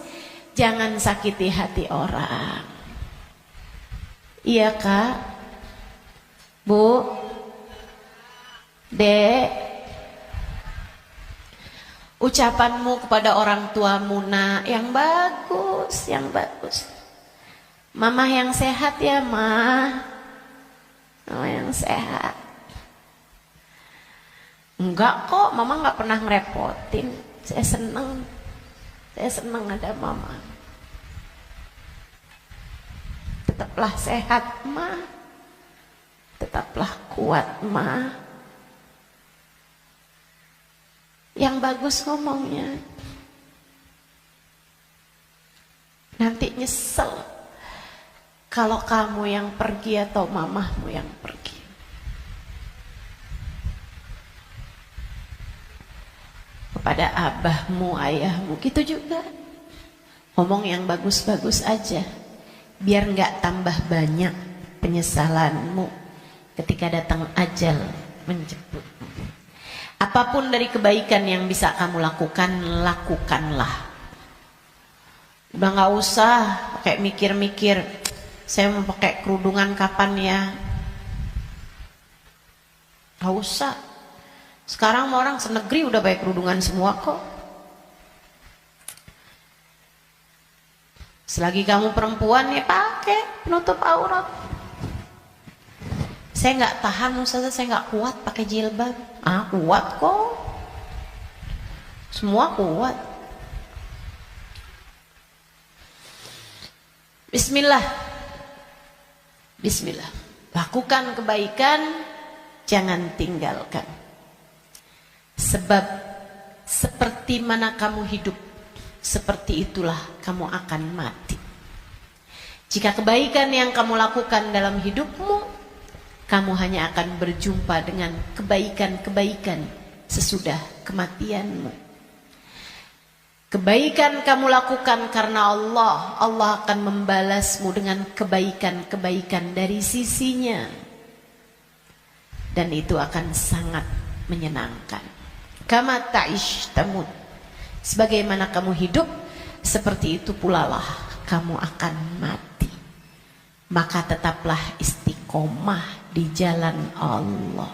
Jangan sakiti hati orang. Iya Kak, Bu, Dek, ucapanmu kepada orang tuamu nak yang bagus, yang bagus. Mama yang sehat ya Ma, mama yang sehat. Enggak kok, mama nggak pernah ngerepotin. Saya seneng ada mama. Tetaplah sehat Ma, tetaplah kuat Ma. Yang bagus ngomongnya. Nanti nyesel kalau kamu yang pergi atau mamahmu yang pergi. Kepada abahmu, ayahmu, gitu juga. Ngomong yang bagus-bagus aja. Biar nggak tambah banyak penyesalanmu ketika datang ajal menjemput. Apapun dari kebaikan yang bisa kamu lakukan, lakukanlah. Udah nggak usah pakai mikir-mikir, saya mau pakai kerudungan kapan ya? Nggak usah. Sekarang orang senegeri udah pakai kerudungan semua kok. Selagi kamu perempuan ya pakai penutup aurat. Saya nggak tahan Ustazah, saya nggak kuat pakai jilbab. Ah kuat kok. Semua kuat. Bismillah. Bismillah. Lakukan kebaikan, jangan tinggalkan. Sebab seperti mana kamu hidup, seperti itulah kamu akan mati. Jika kebaikan yang kamu lakukan dalam hidupmu, kamu hanya akan berjumpa dengan kebaikan-kebaikan sesudah kematianmu. Kebaikan kamu lakukan karena Allah, Allah akan membalasmu dengan kebaikan-kebaikan dari sisinya. Dan itu akan sangat menyenangkan. Kama ta'ish tamut. Sebagaimana kamu hidup, seperti itu pula lah kamu akan mati. Maka tetaplah istiqomah di jalan Allah.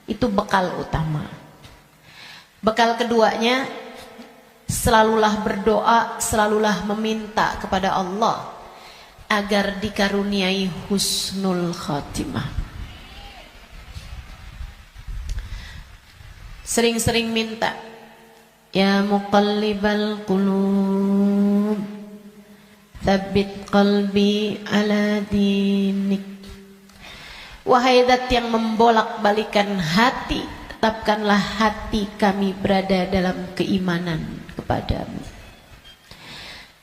Itu bekal utama. Bekal keduanya, selalulah berdoa, selalulah meminta kepada Allah agar dikaruniai husnul khatimah. Sering-sering minta, ya muqallibal qulub, tsabbit qalbi ala dinik. Wahai zat yang membolak-balikan hati, tetapkanlah hati kami berada dalam keimanan kepadamu.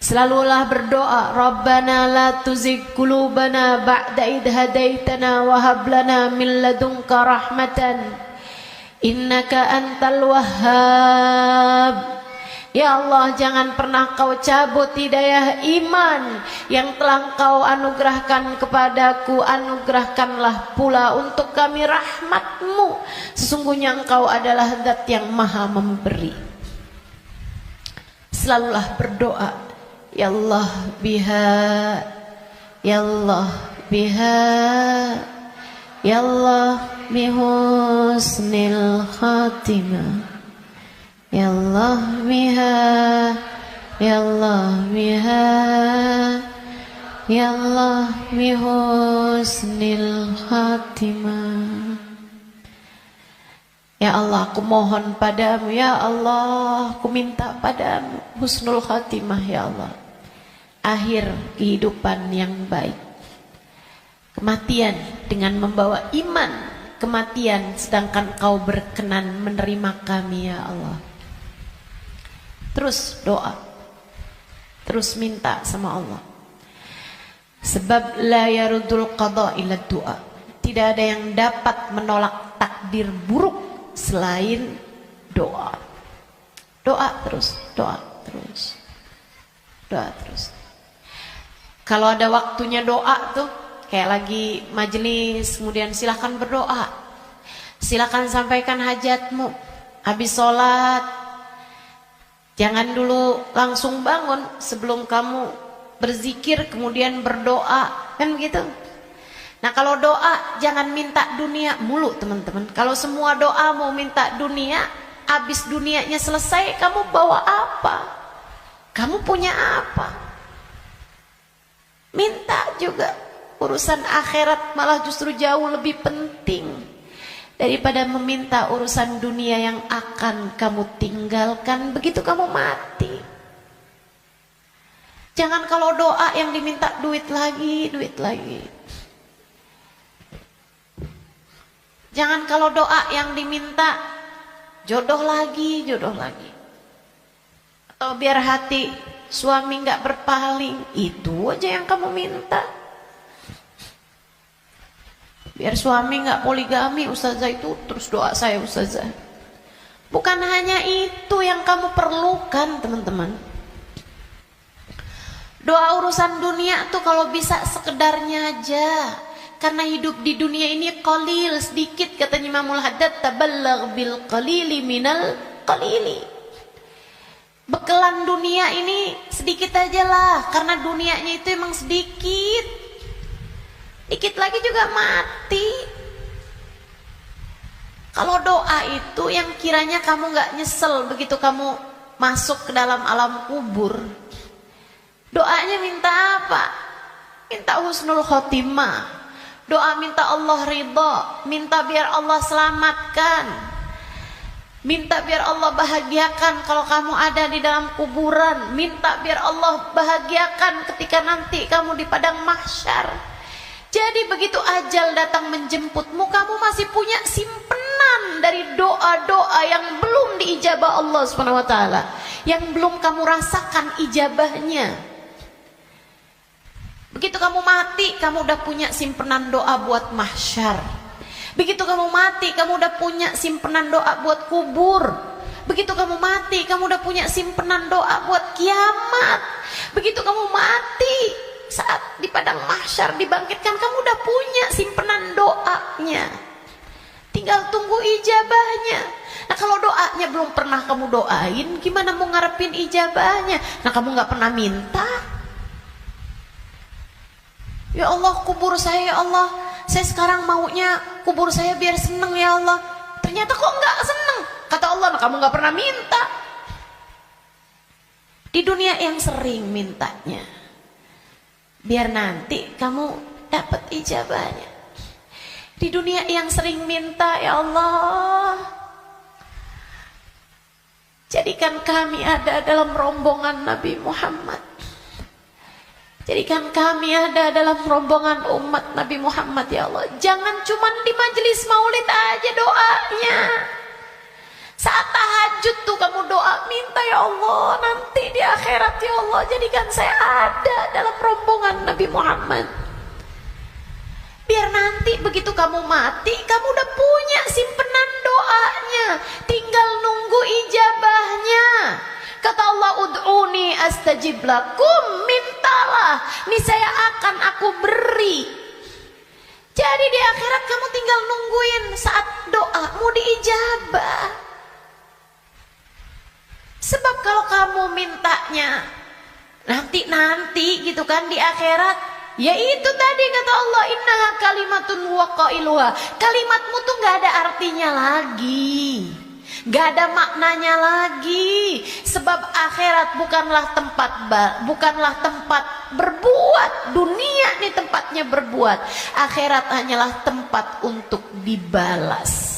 Selalulah berdoa, Rabbana la tuzigh qulubana ba'da idh hadaitana wa hab lana min ladunka rahmatan innaka antal wahhab. Ya Allah, jangan pernah kau cabut hidayah iman yang telah kau anugerahkan kepadaku. Anugerahkanlah pula untuk kami rahmatmu. Sesungguhnya engkau adalah zat yang maha memberi. Selalulah berdoa, Ya Allah biha, Ya Allah biha, Ya Allah bihusnil khatimah, Ya Allah biha, Ya Allah biha, Ya Allah bihusnil khatimah. Ya Allah, aku mohon padamu, Ya Allah, aku minta padamu husnul khatimah, Ya Allah, akhir kehidupan yang baik, kematian dengan membawa iman, kematian sedangkan kau berkenan menerima kami, Ya Allah. Terus doa, terus minta sama Allah. Sebab la yarudul qada illa doa. Tidak ada yang dapat menolak takdir buruk selain doa. Doa terus, doa terus, doa terus. Kalau ada waktunya doa tuh, kayak lagi majelis, kemudian silahkan berdoa, silahkan sampaikan hajatmu. Habis sholat, jangan dulu langsung bangun, sebelum kamu berzikir kemudian berdoa, kan begitu. Nah kalau doa jangan minta dunia mulu teman-teman. Kalau semua doa mau minta dunia, habis dunianya selesai kamu bawa apa? Kamu punya apa? Minta juga. Urusan akhirat malah justru jauh lebih penting daripada meminta urusan dunia yang akan kamu tinggalkan begitu kamu mati. Jangan kalau doa yang diminta duit lagi, duit lagi. Jangan kalau doa yang diminta jodoh lagi, jodoh lagi. Atau biar hati suami nggak berpaling, itu aja yang kamu minta. Biar suami nggak poligami, ustazah, itu terus doa saya ustazah. Bukan hanya itu yang kamu perlukan teman-teman. Doa urusan dunia tuh kalau bisa sekedarnya aja. Karena hidup di dunia ini qalil, sedikit, katanya Imamul Haddad, tabalagh bil qalili minal qalili. Bekelan dunia ini sedikit aja lah, karena dunianya itu emang sedikit. Dikit lagi juga mati. Kalau doa itu yang kiranya kamu gak nyesel begitu kamu masuk ke dalam alam kubur. Doanya minta apa? Minta husnul khotimah. Doa minta Allah ridha, minta biar Allah selamatkan, minta biar Allah bahagiakan kalau kamu ada di dalam kuburan, minta biar Allah bahagiakan ketika nanti kamu di padang mahsyar. Jadi begitu ajal datang menjemputmu, kamu masih punya simpenan dari doa-doa yang belum diijabah Allah SWT, yang belum kamu rasakan ijabahnya. Begitu kamu mati, kamu udah punya simpenan doa buat mahsyar. Begitu kamu mati, kamu udah punya simpenan doa buat kubur. Begitu kamu mati, kamu udah punya simpenan doa buat kiamat. Begitu kamu mati, saat di padang mahsyar dibangkitkan, kamu udah punya simpenan doanya. Tinggal tunggu ijabahnya. Nah kalau doanya belum pernah kamu doain, gimana mau ngarepin ijabahnya? Nah kamu gak pernah minta. Ya Allah, kubur saya, ya Allah, saya sekarang maunya kubur saya biar seneng, ya Allah. Ternyata kok nggak seneng, kata Allah. Nah, kamu nggak pernah minta. Di dunia yang sering mintanya, biar nanti kamu dapat ijabahnya. Di dunia yang sering minta, ya Allah, jadikan kami ada dalam rombongan Nabi Muhammad. Jadikan kami ada dalam rombongan umat Nabi Muhammad, ya Allah. Jangan cuma di majelis maulid aja doanya. Saat tahajud tuh kamu doa, minta minta ya Allah nanti di akhirat ya Allah jadikan saya ada dalam rombongan Nabi Muhammad. Biar nanti begitu kamu mati, kamu udah punya simpenan doanya, tinggal nunggu ijabahnya. Kata Allah, ud'uni astajib lakum, mintalah, niscaya akan aku beri. Jadi di akhirat kamu tinggal nungguin saat doamu diijabah. Sebab kalau kamu mintanya nanti gitu kan di akhirat, ya itu tadi kata Allah, innaha kalimatun huwa qailuha. Kalimatmu tuh gak ada artinya lagi, gak ada maknanya lagi. Sebab akhirat bukanlah tempat berbuat. Dunia nih tempatnya berbuat. Akhirat hanyalah tempat untuk dibalas.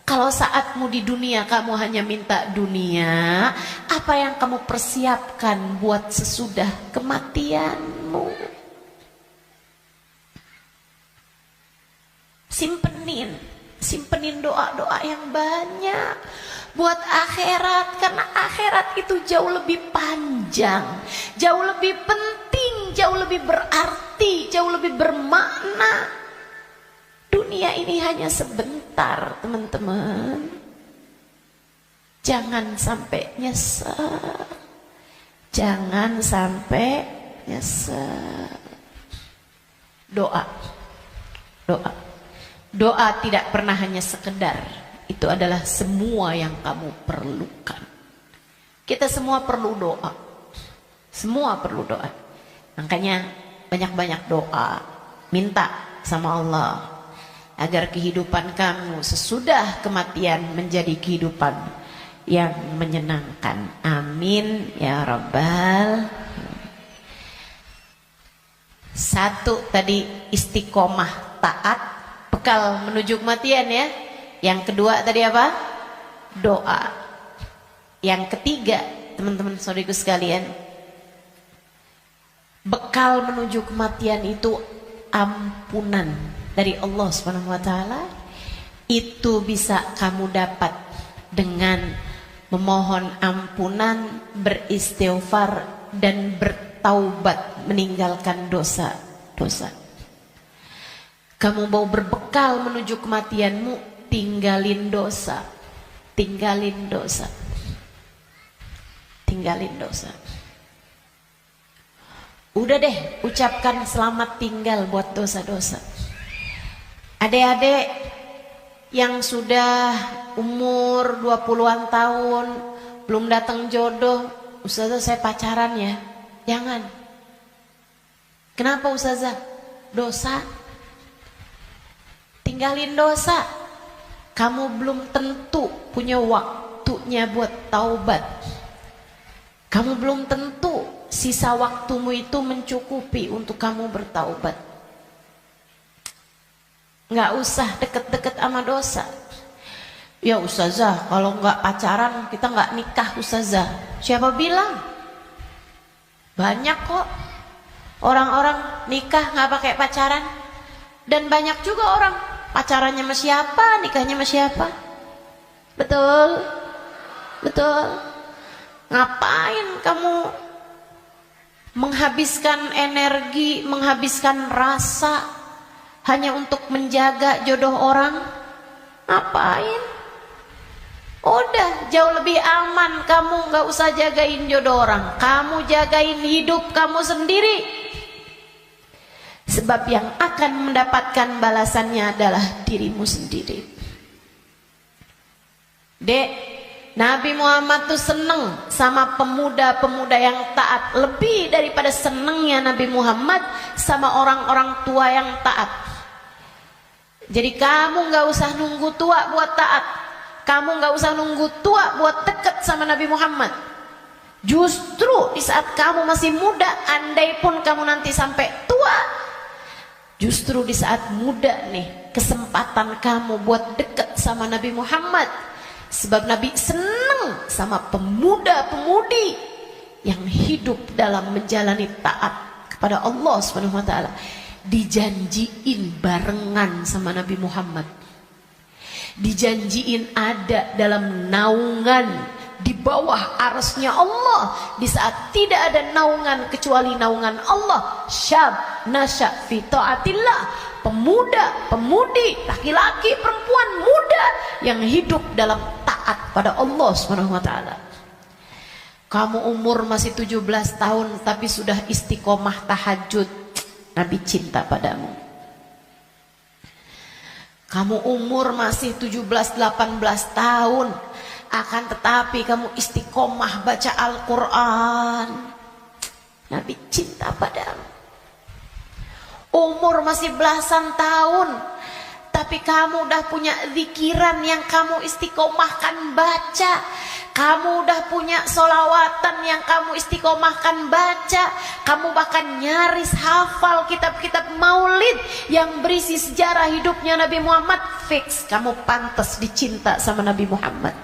Kalau saatmu di dunia kamu hanya minta dunia, apa yang kamu persiapkan buat sesudah kematianmu? Simpenin doa-doa yang banyak buat akhirat, karena akhirat itu jauh lebih panjang, jauh lebih penting, jauh lebih berarti, jauh lebih bermakna. Dunia ini hanya sebentar, teman-teman. Jangan sampai nyesel. Jangan sampai nyesel. Doa. Doa tidak pernah hanya sekedar. Itu adalah semua yang kamu perlukan. Kita semua perlu doa. Semua perlu doa. Makanya banyak-banyak doa. Minta sama Allah agar kehidupan kamu sesudah kematian menjadi kehidupan yang menyenangkan. Amin ya Rabbal. Satu tadi istiqomah taat, bekal menuju kematian ya. Yang kedua tadi apa? Doa. Yang ketiga, teman-teman saudaraku sekalian, bekal menuju kematian itu ampunan dari Allah Subhanahu wa taala. Itu bisa kamu dapat dengan memohon ampunan, beristighfar dan bertaubat, meninggalkan dosa-dosa. Kamu mau berbekal menuju kematianmu, tinggalin dosa. Tinggalin dosa. Tinggalin dosa. Udah deh, ucapkan selamat tinggal buat dosa-dosa. Adik-adik yang sudah umur 20-an tahun belum datang jodoh, Ustazah saya pacaran ya. Jangan. Kenapa Ustazah? Dosa. Tinggalin dosa. Kamu belum tentu punya waktunya buat taubat. Kamu belum tentu sisa waktumu itu mencukupi untuk kamu bertaubat. Nggak usah deket-deket sama dosa. Ya Ustazah, kalau nggak pacaran kita nggak nikah Ustazah. Siapa bilang? Banyak kok orang-orang nikah nggak pakai pacaran. Dan banyak juga orang pacarannya sama siapa, nikahnya sama siapa. Betul? Betul? Ngapain kamu menghabiskan energi, menghabiskan rasa hanya untuk menjaga jodoh orang? Ngapain? Udah jauh lebih aman kamu gak usah jagain jodoh orang. Kamu jagain hidup kamu sendiri. Sebab yang akan mendapatkan balasannya adalah dirimu sendiri. Dek, Nabi Muhammad tuh seneng sama pemuda-pemuda yang taat. Lebih daripada senengnya Nabi Muhammad sama orang-orang tua yang taat. Jadi kamu gak usah nunggu tua buat taat. Kamu gak usah nunggu tua buat deket sama Nabi Muhammad. Justru di saat kamu masih muda, andai pun kamu nanti sampai tua, justru di saat muda nih kesempatan kamu buat deket sama Nabi Muhammad. Sebab Nabi senang sama pemuda-pemudi yang hidup dalam menjalani taat kepada Allah Subhanahu wa taala. Dijanjiin barengan sama Nabi Muhammad. Dijanjiin ada dalam naungan, di bawah arasnya Allah, di saat tidak ada naungan kecuali naungan Allah. Syab nasya fi taatillah, pemuda, pemudi, laki-laki, perempuan, muda yang hidup dalam taat pada Allah Subhanahu wa taala. Kamu umur masih 17 tahun tapi sudah istiqomah tahajud, Nabi cinta padamu. Kamu umur masih 17-18 tahun, akan tetapi kamu istiqomah baca Al-Quran, Nabi cinta padamu. Umur masih belasan tahun, tapi kamu udah punya zikiran yang kamu istiqomahkan baca. Kamu udah punya solawatan yang kamu istiqomahkan baca. Kamu bahkan nyaris hafal kitab-kitab maulid yang berisi sejarah hidupnya Nabi Muhammad. Fix, kamu pantas dicinta sama Nabi Muhammad.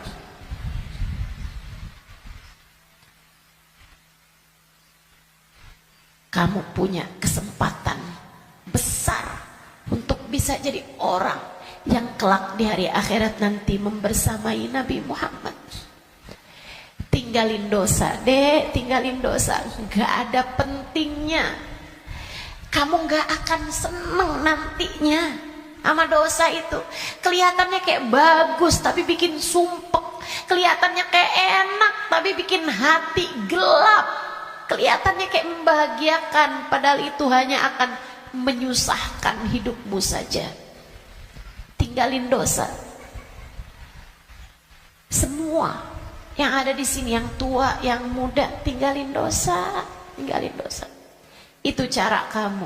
Kamu punya kesempatan besar untuk bisa jadi orang yang kelak di hari akhirat nanti membersamai Nabi Muhammad. Tinggalin dosa, dek, tinggalin dosa. Gak ada pentingnya. Kamu gak akan seneng nantinya sama dosa itu. Kelihatannya kayak bagus tapi bikin sumpek. Kelihatannya kayak enak tapi bikin hati gelap. Kelihatannya kayak membahagiakan, padahal itu hanya akan menyusahkan hidupmu saja. Tinggalin dosa. Semua yang ada di sini, yang tua, yang muda, tinggalin dosa, tinggalin dosa. Itu cara kamu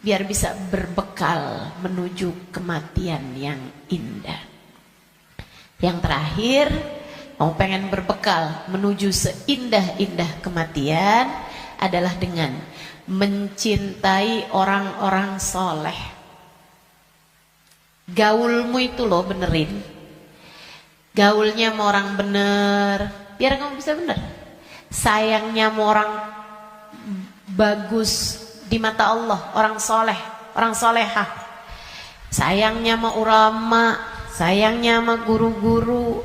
biar bisa berbekal menuju kematian yang indah. Yang terakhir, mau pengen berbekal menuju seindah-indah kematian adalah dengan mencintai orang-orang soleh. Gaulmu itu loh benerin. Gaulnya sama orang bener, biar kamu bisa bener. Sayangnya sama orang bagus di mata Allah, orang soleh, orang solehah. Sayangnya sama ulama, sayangnya sama guru-guru,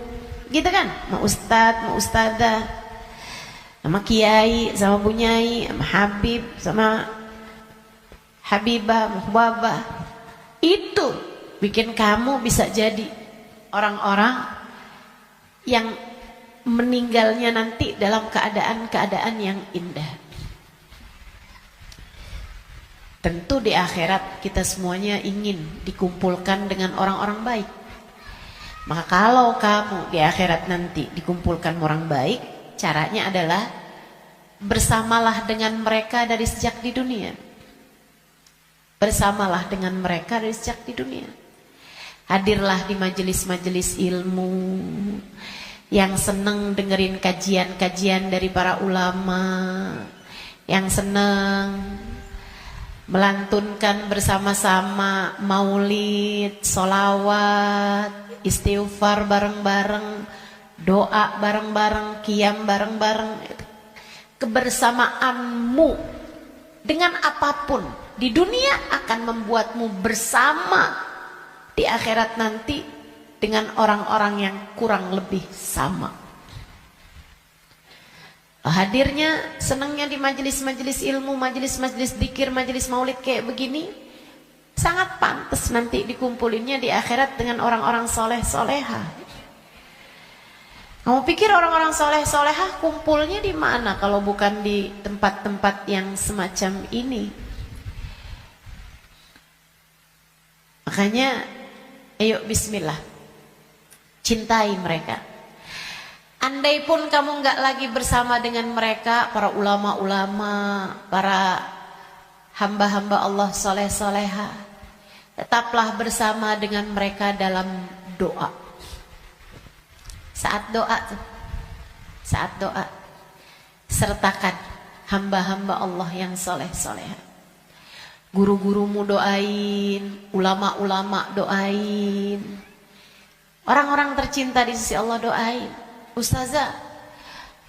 gitu kan? Sama ustadz, sama ustadzah, sama kiai, sama bunyai, sama habib, sama habibah, muhbabah. Itu bikin kamu bisa jadi orang-orang yang meninggalnya nanti dalam keadaan-keadaan yang indah. Tentu di akhirat kita semuanya ingin dikumpulkan dengan orang-orang baik. Maka kalau kamu di akhirat nanti dikumpulkan orang baik, caranya adalah bersamalah dengan mereka dari sejak di dunia. Bersamalah dengan mereka dari sejak di dunia. Hadirlah di majelis-majelis ilmu, yang seneng dengerin kajian-kajian dari para ulama, yang seneng melantunkan bersama-sama maulid, solawat, istighfar bareng-bareng, doa bareng-bareng, qiyam bareng-bareng. Kebersamaanmu dengan apapun di dunia akan membuatmu bersama di akhirat nanti dengan orang-orang yang kurang lebih sama. Hadirnya, senangnya di majelis-majelis ilmu, majelis-majelis dzikir, majelis maulid kayak begini, sangat pantas nanti dikumpulinnya di akhirat dengan orang-orang soleh-solehah. Kamu pikir orang-orang soleh-solehah kumpulnya di mana kalau bukan di tempat-tempat yang semacam ini? Makanya ayo bismillah, cintai mereka. Andai pun kamu nggak lagi bersama dengan mereka, para ulama-ulama, para hamba-hamba Allah soleh-soleha, tetaplah bersama dengan mereka dalam doa. Saat doa tuh, saat doa, sertakan hamba-hamba Allah yang soleh-soleha. Guru-gurumu doain, ulama-ulama doain, orang-orang tercinta di sisi Allah doain. Ustazah,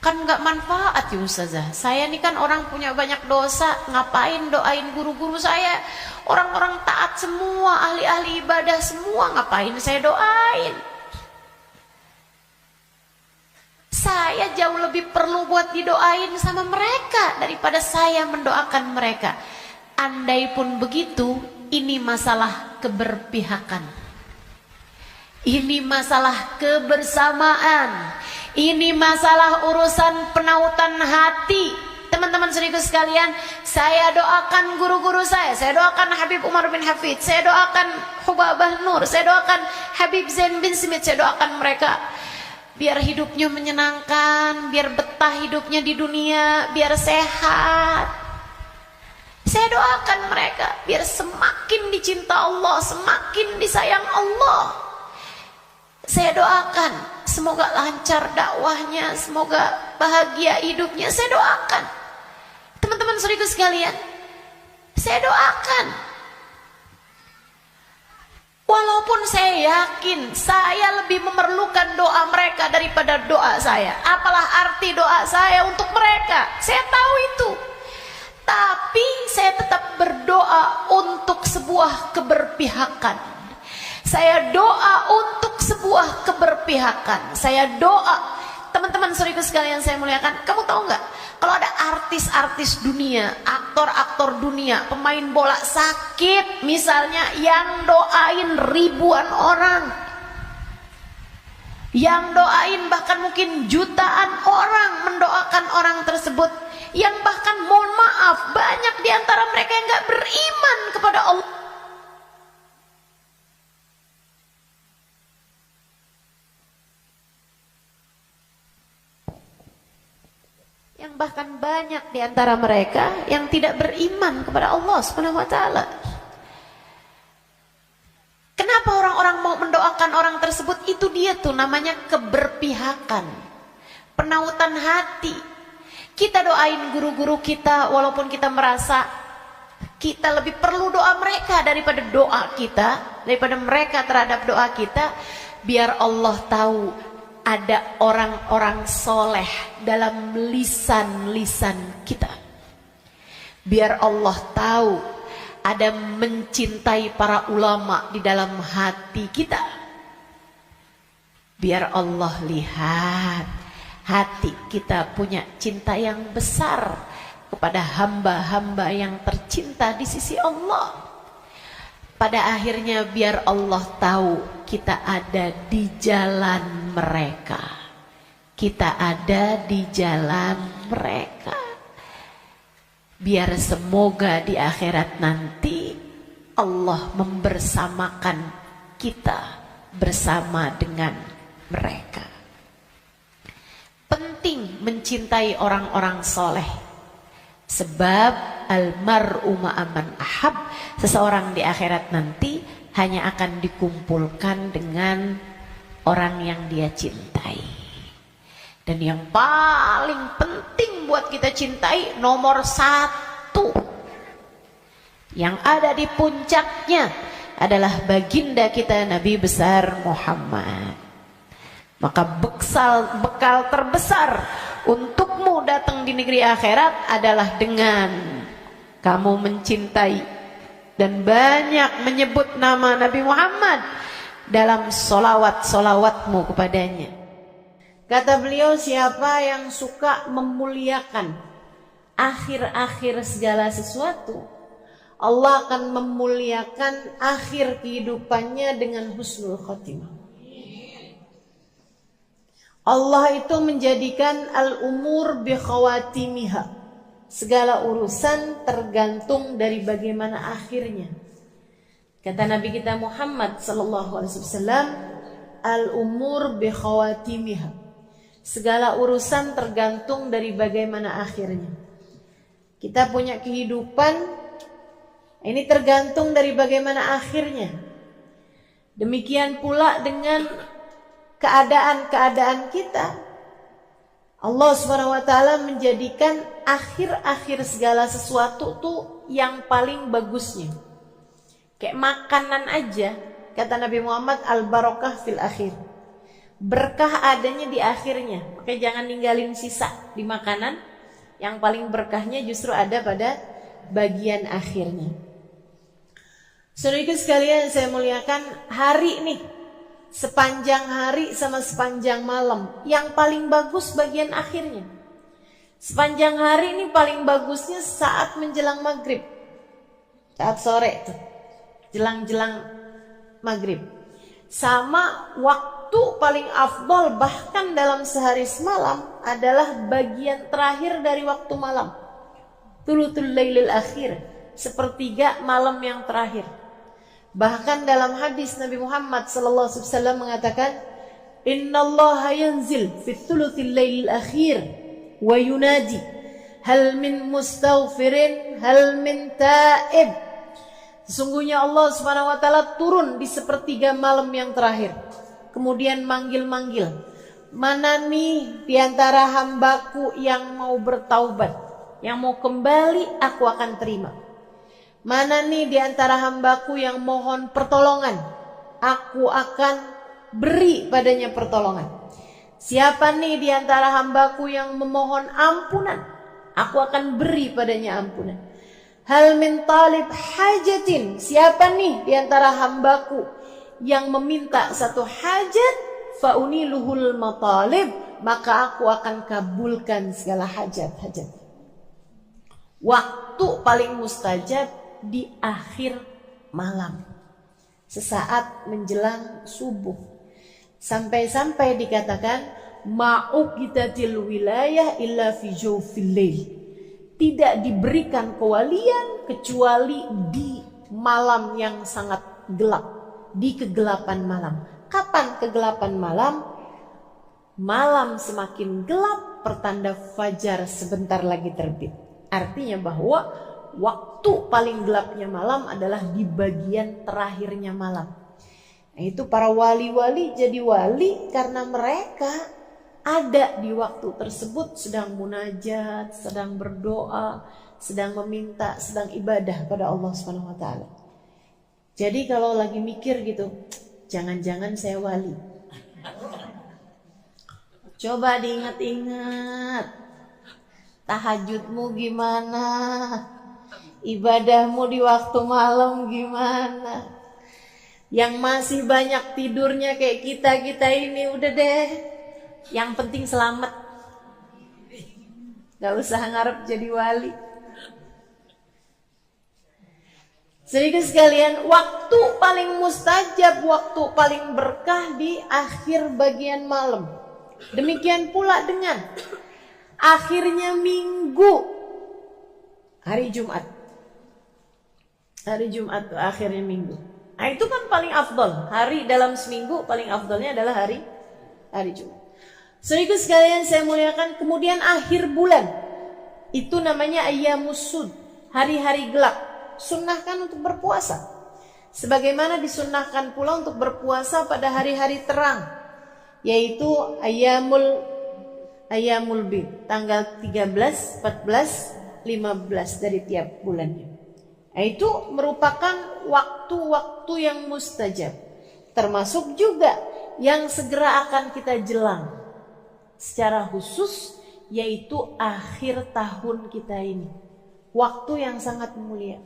kan gak manfaat ya ustazah, saya ini kan orang punya banyak dosa, ngapain doain guru-guru saya? Orang-orang taat semua, ahli-ahli ibadah semua, ngapain saya doain? Saya jauh lebih perlu buat didoain sama mereka daripada saya mendoakan mereka. Andai pun begitu, ini masalah keberpihakan. Ini masalah kebersamaan. Ini masalah urusan penautan hati. Teman-teman saudaraku sekalian, saya doakan guru-guru saya doakan Habib Umar bin Hafid, saya doakan Hubabah Nur, saya doakan Habib Zain bin Smith, saya doakan mereka biar hidupnya menyenangkan, biar betah hidupnya di dunia, biar sehat. Saya doakan mereka biar semakin dicinta Allah, semakin disayang Allah. Saya doakan semoga lancar dakwahnya, semoga bahagia hidupnya. Saya doakan. Teman-teman saudaraku sekalian, saya doakan. Walaupun saya yakin saya lebih memerlukan doa mereka daripada doa saya. Apalah arti doa saya untuk mereka? Saya tahu itu. Tapi saya tetap berdoa untuk sebuah keberpihakan. Saya doa untuk sebuah keberpihakan. Saya doa. Teman-teman saudaraku sekalian saya muliakan, kamu tahu nggak? Kalau ada artis-artis dunia, aktor-aktor dunia, pemain bola sakit misalnya, yang doain ribuan orang, yang doain bahkan mungkin jutaan orang mendoakan orang tersebut, yang bahkan mohon maaf banyak diantara mereka yang nggak beriman kepada Allah. Yang bahkan banyak di antara mereka yang tidak beriman kepada Allah Subhanahu wa taala. Kenapa orang-orang mau mendoakan orang tersebut? Itu dia tuh namanya keberpihakan, penautan hati. Kita doain guru-guru kita walaupun kita merasa kita lebih perlu doa mereka daripada doa kita, daripada mereka terhadap doa kita, biar Allah tahu ada orang-orang soleh dalam lisan-lisan kita. Biar Allah tahu ada mencintai para ulama di dalam hati kita. Biar Allah lihat hati kita punya cinta yang besar kepada hamba-hamba yang tercinta di sisi Allah. Pada akhirnya biar Allah tahu kita ada di jalan mereka. Kita ada di jalan mereka. Biar semoga di akhirat nanti Allah membersamakan kita bersama dengan mereka. Penting mencintai orang-orang soleh. Sebab almar'u ma'aman ahab, seseorang di akhirat nanti hanya akan dikumpulkan dengan orang yang dia cintai. Dan yang paling penting buat kita cintai, nomor satu, yang ada di puncaknya adalah baginda kita Nabi besar Muhammad. Maka bekal terbesar untukmu datang di negeri akhirat adalah dengan kamu mencintai dan banyak menyebut nama Nabi Muhammad dalam solawat-solawatmu kepadanya. Kata beliau, siapa yang suka memuliakan akhir-akhir segala sesuatu, Allah akan memuliakan akhir kehidupannya dengan husnul khotimah. Allah itu menjadikan al-umur bi khawatimiha. Segala urusan tergantung dari bagaimana akhirnya. Kata Nabi kita Muhammad sallallahu alaihi wasallam, al-umur bi khawatimiha. Segala urusan tergantung dari bagaimana akhirnya. Kita punya kehidupan, ini tergantung dari bagaimana akhirnya. Demikian pula dengan keadaan-keadaan kita. Allah SWT menjadikan akhir-akhir segala sesuatu tuh yang paling bagusnya. Kayak makanan aja, kata Nabi Muhammad, al-barakah fil akhir. Berkah adanya di akhirnya. Makanya jangan ninggalin sisa di makanan. Yang paling berkahnya justru ada pada bagian akhirnya. Saudaraku sekalian saya muliakan, hari nih sepanjang hari sama sepanjang malam. Yang paling bagus bagian akhirnya. Sepanjang hari ini paling bagusnya saat menjelang maghrib. Saat sore tuh. Jelang-jelang maghrib. Sama waktu paling afdol bahkan dalam sehari semalam adalah bagian terakhir dari waktu malam. Thuluthul lailil akhir, sepertiga malam yang terakhir. Bahkan dalam hadis Nabi Muhammad SAW mengatakan, Innallaha yanzil fit thuluthil lailil akhir wa yunadi hal min mustaghfirin hal min taib. Sesungguhnya Allah Subhanahu wa taala turun di sepertiga malam yang terakhir. Kemudian manggil-manggil, mana nih di antara hambaku yang mau bertaubat? Yang mau kembali aku akan terima. Mana nih di antara hambaku yang mohon pertolongan? Aku akan beri padanya pertolongan. Siapa nih di antara hambaku yang memohon ampunan? Aku akan beri padanya ampunan. Hal min talib hajatin. Siapa nih di antara hambaku yang meminta satu hajat? Fauniluhul matalib. Maka aku akan kabulkan segala hajat-hajat. Waktu paling mustajab di akhir malam, sesaat menjelang subuh. Sampai-sampai dikatakan ma'uqitatil wilayah illa fi jawfil lail. Tidak diberikan kewalian kecuali di malam yang sangat gelap, di kegelapan malam. Kapan kegelapan malam? Malam semakin gelap, pertanda fajar sebentar lagi terbit. Artinya bahwa waktu paling gelapnya malam adalah di bagian terakhirnya malam. Nah, itu para wali-wali jadi wali karena mereka ada di waktu tersebut sedang munajat, sedang berdoa, sedang meminta, sedang ibadah pada Allah Subhanahu wa taala. Jadi kalau lagi mikir gitu, jangan-jangan saya wali. Coba diingat-ingat. Tahajudmu gimana? Ibadahmu di waktu malam gimana? Yang masih banyak tidurnya kayak kita ini udah deh. Yang penting selamat. Gak usah ngarep jadi wali. Sedikit sekalian, waktu paling mustajab, waktu paling berkah di akhir bagian malam. Demikian pula dengan akhirnya minggu, hari Jumat. Hari Jumat itu akhirnya minggu. Nah itu kan paling afdol. Hari dalam seminggu paling afdolnya adalah hari Jumat. Sedikit sekalian saya muliakan. Kemudian akhir bulan, itu namanya ayyamus sud, hari-hari gelap. Sunnahkan untuk berpuasa. Sebagaimana disunnahkan pula untuk berpuasa pada hari-hari terang, yaitu Ayyamul Bid, tanggal 13, 14, 15 dari tiap bulannya. Nah, itu merupakan waktu-waktu yang mustajab. Termasuk juga yang segera akan kita jelang secara khusus, yaitu akhir tahun kita ini. Waktu yang sangat mulia.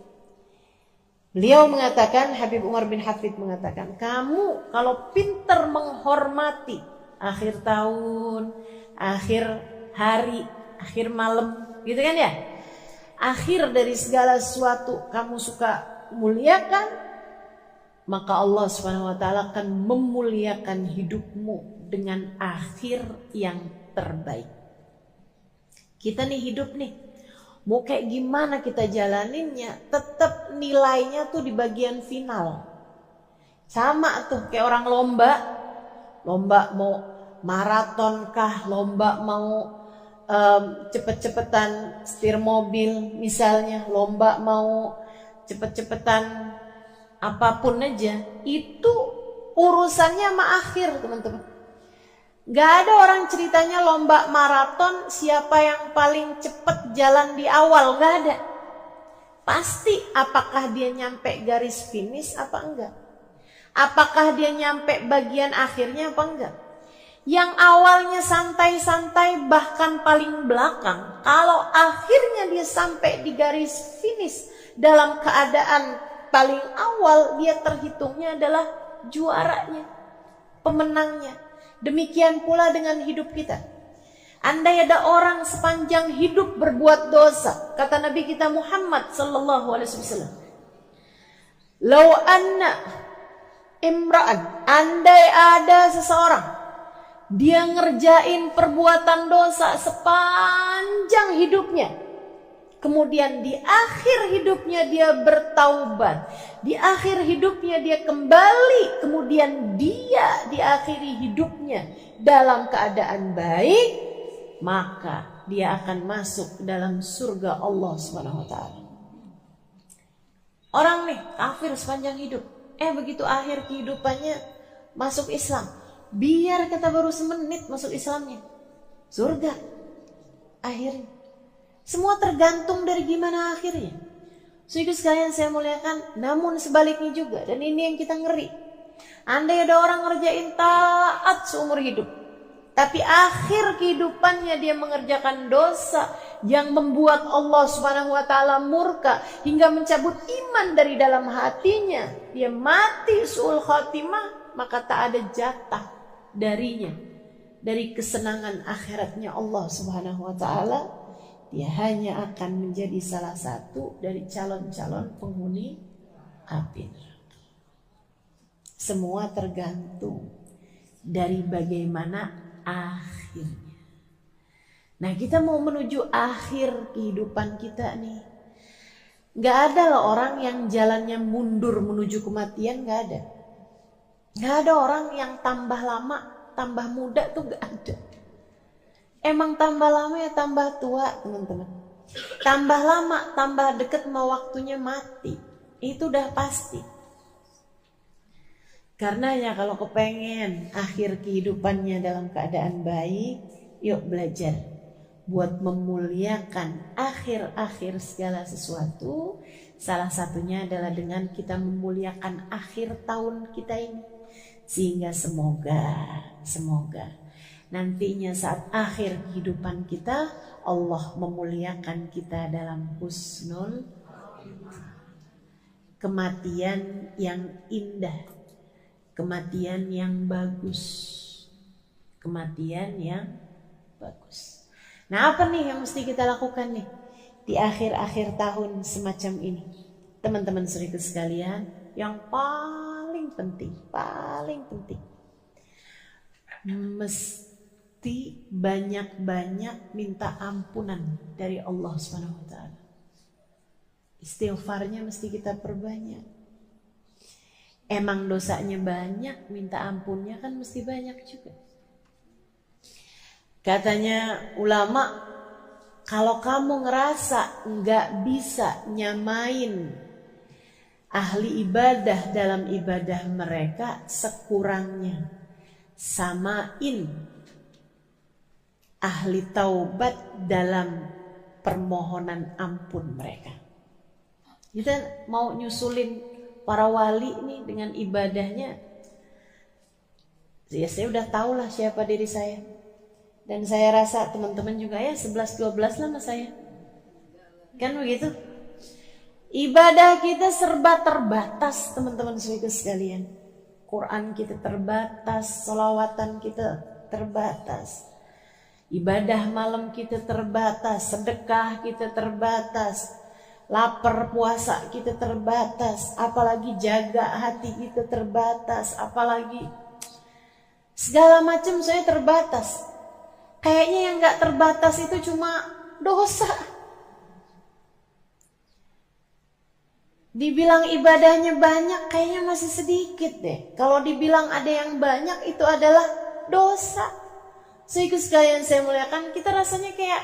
Beliau mengatakan, Habib Umar bin Hafid mengatakan, kamu kalau pintar menghormati akhir tahun, akhir hari, akhir malam, gitu kan ya? Akhir dari segala sesuatu kamu suka muliakan, maka Allah Subhanahu wa taala akan memuliakan hidupmu dengan akhir yang terbaik. Kita nih hidup nih, mau kayak gimana kita jalaninnya, tetap nilainya tuh di bagian final. Sama tuh kayak orang lomba mau maraton kah, lomba mau cepet-cepetan setir mobil misalnya, lomba mau cepet-cepetan apapun aja, itu urusannya sama akhir teman-teman. Gak ada orang ceritanya lomba maraton siapa yang paling cepet jalan di awal, gak ada. Pasti apakah dia nyampe garis finish apa enggak, apakah dia nyampe bagian akhirnya apa enggak. Yang awalnya santai-santai bahkan paling belakang, kalau akhirnya dia sampai di garis finish dalam keadaan paling awal, dia terhitungnya adalah juaranya. pemenangnya. Demikian pula dengan hidup kita. Andai ada orang sepanjang hidup berbuat dosa, kata Nabi kita Muhammad sallallahu alaihi wasallam, "Lau anna imra'an," andai ada seseorang dia ngerjain perbuatan dosa sepanjang hidupnya, kemudian di akhir hidupnya dia bertaubat, di akhir hidupnya dia kembali, kemudian dia diakhiri hidupnya dalam keadaan baik, maka dia akan masuk dalam surga Allah Subhanahu wa taala. Orang nih kafir sepanjang hidup, begitu akhir kehidupannya masuk Islam, biar kata baru semenit masuk Islamnya, surga akhirnya. Semua tergantung dari gimana akhirnya. Saudara sekalian saya muliakan, namun sebaliknya juga, dan ini yang kita ngeri. Andai ada orang ngerjain taat seumur hidup, tapi akhir kehidupannya dia mengerjakan dosa yang membuat Allah Subhanahu wa taala murka hingga mencabut iman dari dalam hatinya, dia mati su'ul khatimah, maka tak ada jatah darinya dari kesenangan akhiratnya Allah Subhanahu wa taala. Dia hanya akan menjadi salah satu dari calon-calon penghuni api. Semua tergantung dari bagaimana akhirnya. Nah, kita mau menuju akhir kehidupan kita nih. Gak ada loh orang yang jalannya mundur menuju kematian, gak ada. Gak ada orang yang tambah lama, tambah muda tuh gak ada. Emang tambah lama ya tambah tua, teman-teman. Tambah lama, tambah deket mau waktunya mati. Itu udah pasti. Karena ya kalau kepengen akhir kehidupannya dalam keadaan baik, yuk belajar buat memuliakan akhir-akhir segala sesuatu. Salah satunya adalah dengan kita memuliakan akhir tahun kita ini. Sehingga semoga nantinya saat akhir kehidupan kita, Allah memuliakan kita dalam husnul kematian yang indah, kematian yang bagus, kematian yang bagus. Nah, apa nih yang mesti kita lakukan nih di akhir-akhir tahun semacam ini, teman-teman saudara sekalian? Yang paling penting mesti banyak-banyak minta ampunan dari Allah Subhanahu wa taala. Istighfarnya mesti kita perbanyak. Emang dosanya banyak, minta ampunnya kan mesti banyak juga. Katanya ulama, kalau kamu ngerasa nggak bisa nyamain ahli ibadah dalam ibadah mereka, sekurangnya samain ahli taubat dalam permohonan ampun mereka. Kita mau nyusulin para wali nih dengan ibadahnya. Ya saya udah tahu lah siapa diri saya. Dan saya rasa teman-teman juga ya 11-12 lah sama saya. Kan begitu? Ibadah kita serba terbatas teman-teman sekalian. Quran kita terbatas, sholawatan kita terbatas. Ibadah malam kita terbatas, sedekah kita terbatas, lapar puasa kita terbatas, apalagi jaga hati kita terbatas, apalagi segala macam saya terbatas. Kayaknya yang gak terbatas itu cuma dosa. Dibilang ibadahnya banyak kayaknya masih sedikit deh. Kalau dibilang ada yang banyak itu adalah dosa. Saudara sekalian saya muliakan, kita rasanya kayak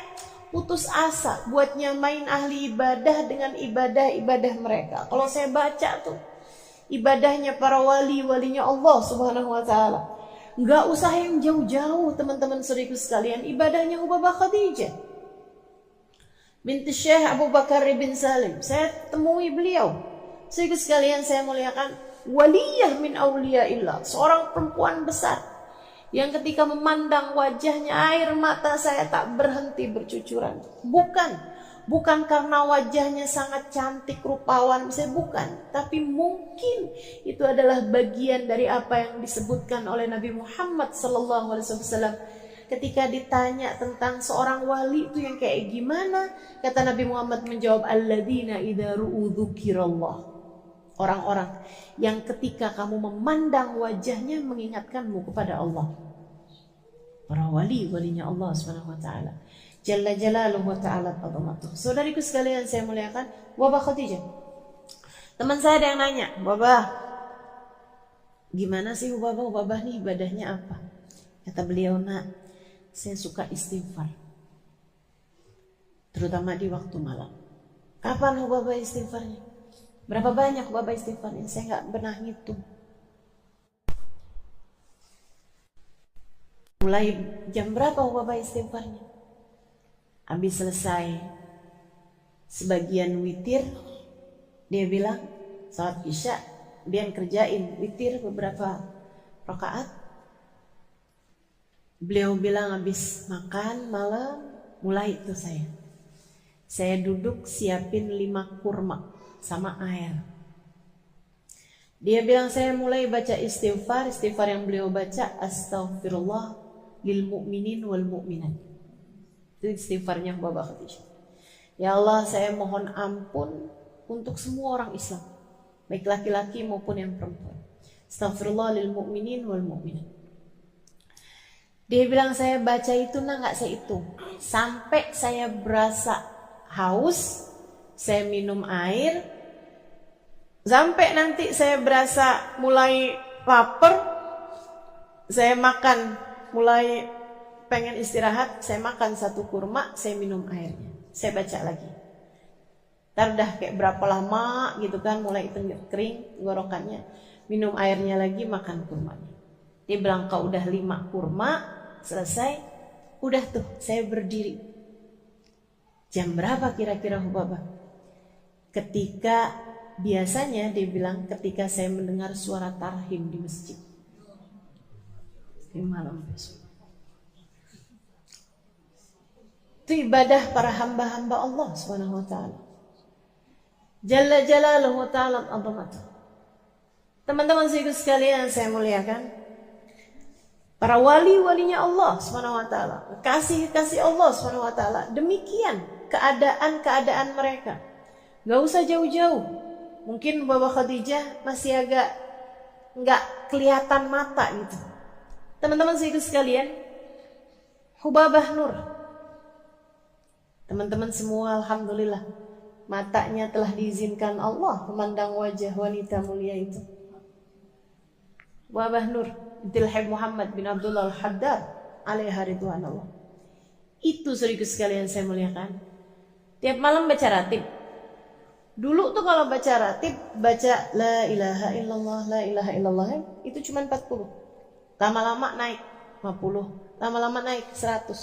putus asa buat nyamain ahli ibadah dengan ibadah-ibadah mereka. Kalau saya baca tuh ibadahnya para walinya Allah Subhanahu wa taala, nggak usah yang jauh-jauh teman-teman saudara sekalian, ibadahnya Ubabah Khadijah binti Syekh Abu Bakar bin Salim. Saya temui beliau. Saudara sekalian saya muliakan, waliyah min auliyaillah, seorang perempuan besar yang ketika memandang wajahnya air mata saya tak berhenti bercucuran. Bukan bukan karena wajahnya sangat cantik, rupawan, misalnya bukan, tapi mungkin itu adalah bagian dari apa yang disebutkan oleh Nabi Muhammad SAW. Ketika ditanya tentang seorang wali itu yang kayak gimana, kata Nabi Muhammad menjawab, alladzina idza ru'u dzukirallah. Orang-orang yang ketika kamu memandang wajahnya mengingatkanmu kepada Allah. Para walinya Allah Subhanahu wa taala. Jalla jalaluhu wa ta'ala azamatuh. Saudariku sekalian saya muliakan, Wabah Khadijah. Teman saya ada yang nanya, Wabah, gimana sih Wabah nih ibadahnya apa? Kata beliau, nak, saya suka istighfar. Terutama di waktu malam. Kapan Wabah istighfarnya? Berapa banyak Wabah istighfarnya? Saya nggak pernah ngitung. Mulai jam berapa Wabah istighfarnya? Habis selesai sebagian witir, dia bilang salat isya, dia kerjain witir beberapa rakaat. Beliau bilang habis makan malam, mulai itu saya duduk siapin 5 kurma sama air. Dia bilang saya mulai baca istighfar yang beliau baca, astaghfirullah lil mu'minin wal mu'minat. Itu istighfarnya Wabah Khadijah. Ya Allah, saya mohon ampun untuk semua orang Islam, baik laki-laki maupun yang perempuan. Astaghfirullah lil mu'minin wal mu'minat. Dia bilang saya baca itu nggak saya hitung, sampai saya berasa haus, saya minum air, sampai nanti saya berasa mulai lapar, saya makan, mulai pengen istirahat, saya makan 1 kurma, saya minum airnya, saya baca lagi. Ntar udah kayak berapa lama gitu kan, mulai kering tenggorokannya, minum airnya lagi, makan kurmanya. Dia bilang kalau udah 5 kurma selesai, udah tuh saya berdiri. Jam berapa kira-kira Hubabah? Ketika biasanya dia bilang ketika saya mendengar suara tarhim di masjid di malam besok. Itu ibadah para hamba-hamba Allah Subhanahu wa taala. Jalla jalaluhu ta'ala azamatuh. Teman-teman sekalian saya muliakan, para walinya Allah Subhanahu wa taala, kasih Allah Subhanahu wa taala, demikian keadaan mereka. Gak usah jauh-jauh. Mungkin Wabah Khadijah masih agak nggak kelihatan mata gitu. Teman-teman sekalian, Hubabah Nur, teman-teman semua alhamdulillah matanya telah diizinkan Allah memandang wajah wanita mulia itu. Wabah Nur binti Habib Muhammad bin Abdullah Al-Haddad alaiha ridwanullah. Itu saudaraku sekalian saya muliakan, tiap malam baca ratib. Dulu tuh kalau baca ratib, baca la ilaha illallah, la ilaha illallah, itu cuma 40. Lama-lama naik 50, lama-lama naik 100.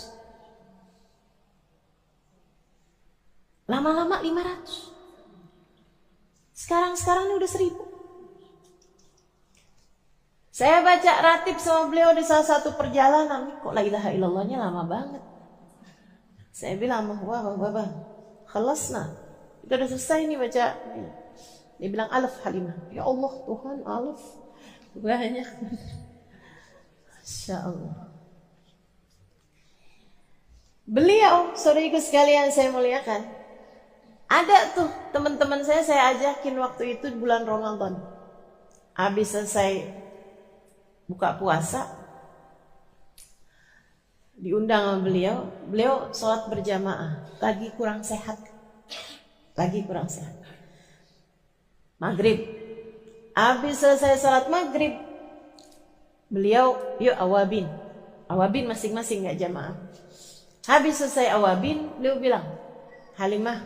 Lama-lama 500. Sekarang ini udah 1000. Saya baca ratib sama beliau di salah satu perjalanan, kok la ilaha illallahnya lama banget. Saya bilang, wah, khalasna. Itu udah selesai nih baca. Dia bilang alaf Halimah. Ya Allah Tuhan, alaf banyak. Masya Allah. Beliau, saudariku sekalian saya muliakan, ada tuh teman-teman saya ajakin waktu itu bulan Ramadan. Habis selesai buka puasa, diundang sama beliau sholat berjamaah, lagi kurang sehat. Maghrib, habis selesai sholat maghrib, beliau yuk awabin masing-masing nggak jamaah. Habis selesai awabin, beliau bilang, Halimah,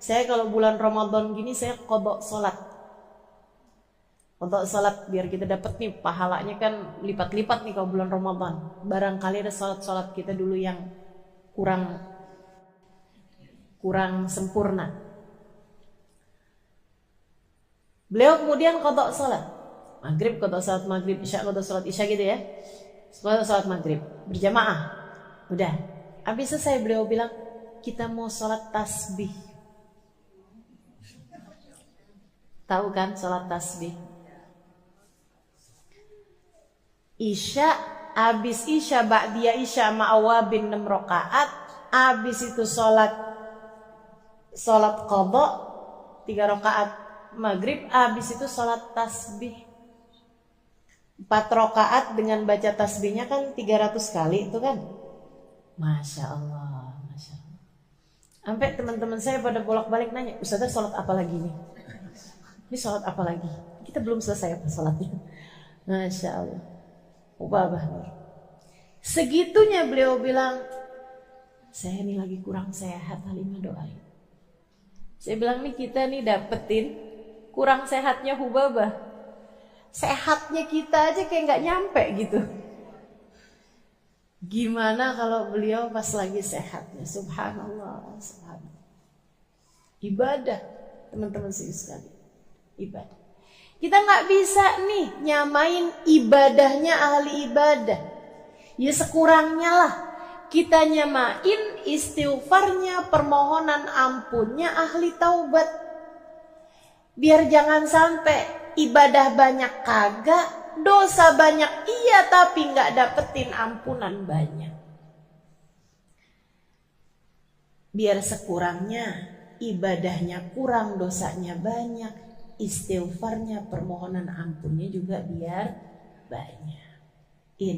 saya kalau bulan Ramadan gini saya qadha sholat biar kita dapat nih pahalanya kan lipat-lipat nih kalau bulan Ramadan. Barangkali ada sholat kita dulu yang kurang sempurna. Beliau kemudian qadha sholat maghrib, qadha sholat maghrib, isya qadha sholat isya gitu ya. Qadha sholat maghrib berjamaah. Udah habis selesai beliau bilang, kita mau sholat tasbih. Tahu kan sholat tasbih? Isya, abis isya, ba'diyah isya ma'awabin 6 rakaat. Abis itu sholat qadha 3 rakaat maghrib. Abis itu sholat tasbih 4 rakaat dengan baca tasbihnya kan 300 kali itu kan. Masya Allah, Masya Allah. Sampai teman-teman saya pada bolak-balik nanya, Ustazah sholat apa lagi nih? Ini sholat apa lagi? Kita belum selesai apa sholatnya. Masya Allah. Ubah. Segitunya beliau bilang, saya ini lagi kurang sehat, Halimah doain. Saya bilang nih kita nih dapetin kurang sehatnya Hubabah. Sehatnya kita aja kayak gak nyampe gitu. Gimana kalau beliau pas lagi sehatnya? Subhanallah, subhanallah. Ibadah, teman-teman sekalian. Ibadah. Kita gak bisa nih nyamain ibadahnya ahli ibadah. Ya sekurangnya lah kita nyamain istighfarnya, permohonan ampunnya ahli taubat. Biar jangan sampai ibadah banyak kagak, dosa banyak iya tapi gak dapetin ampunan banyak. Biar sekurangnya ibadahnya kurang, dosanya banyak, istighfarnya, permohonan ampunnya juga biar banyak.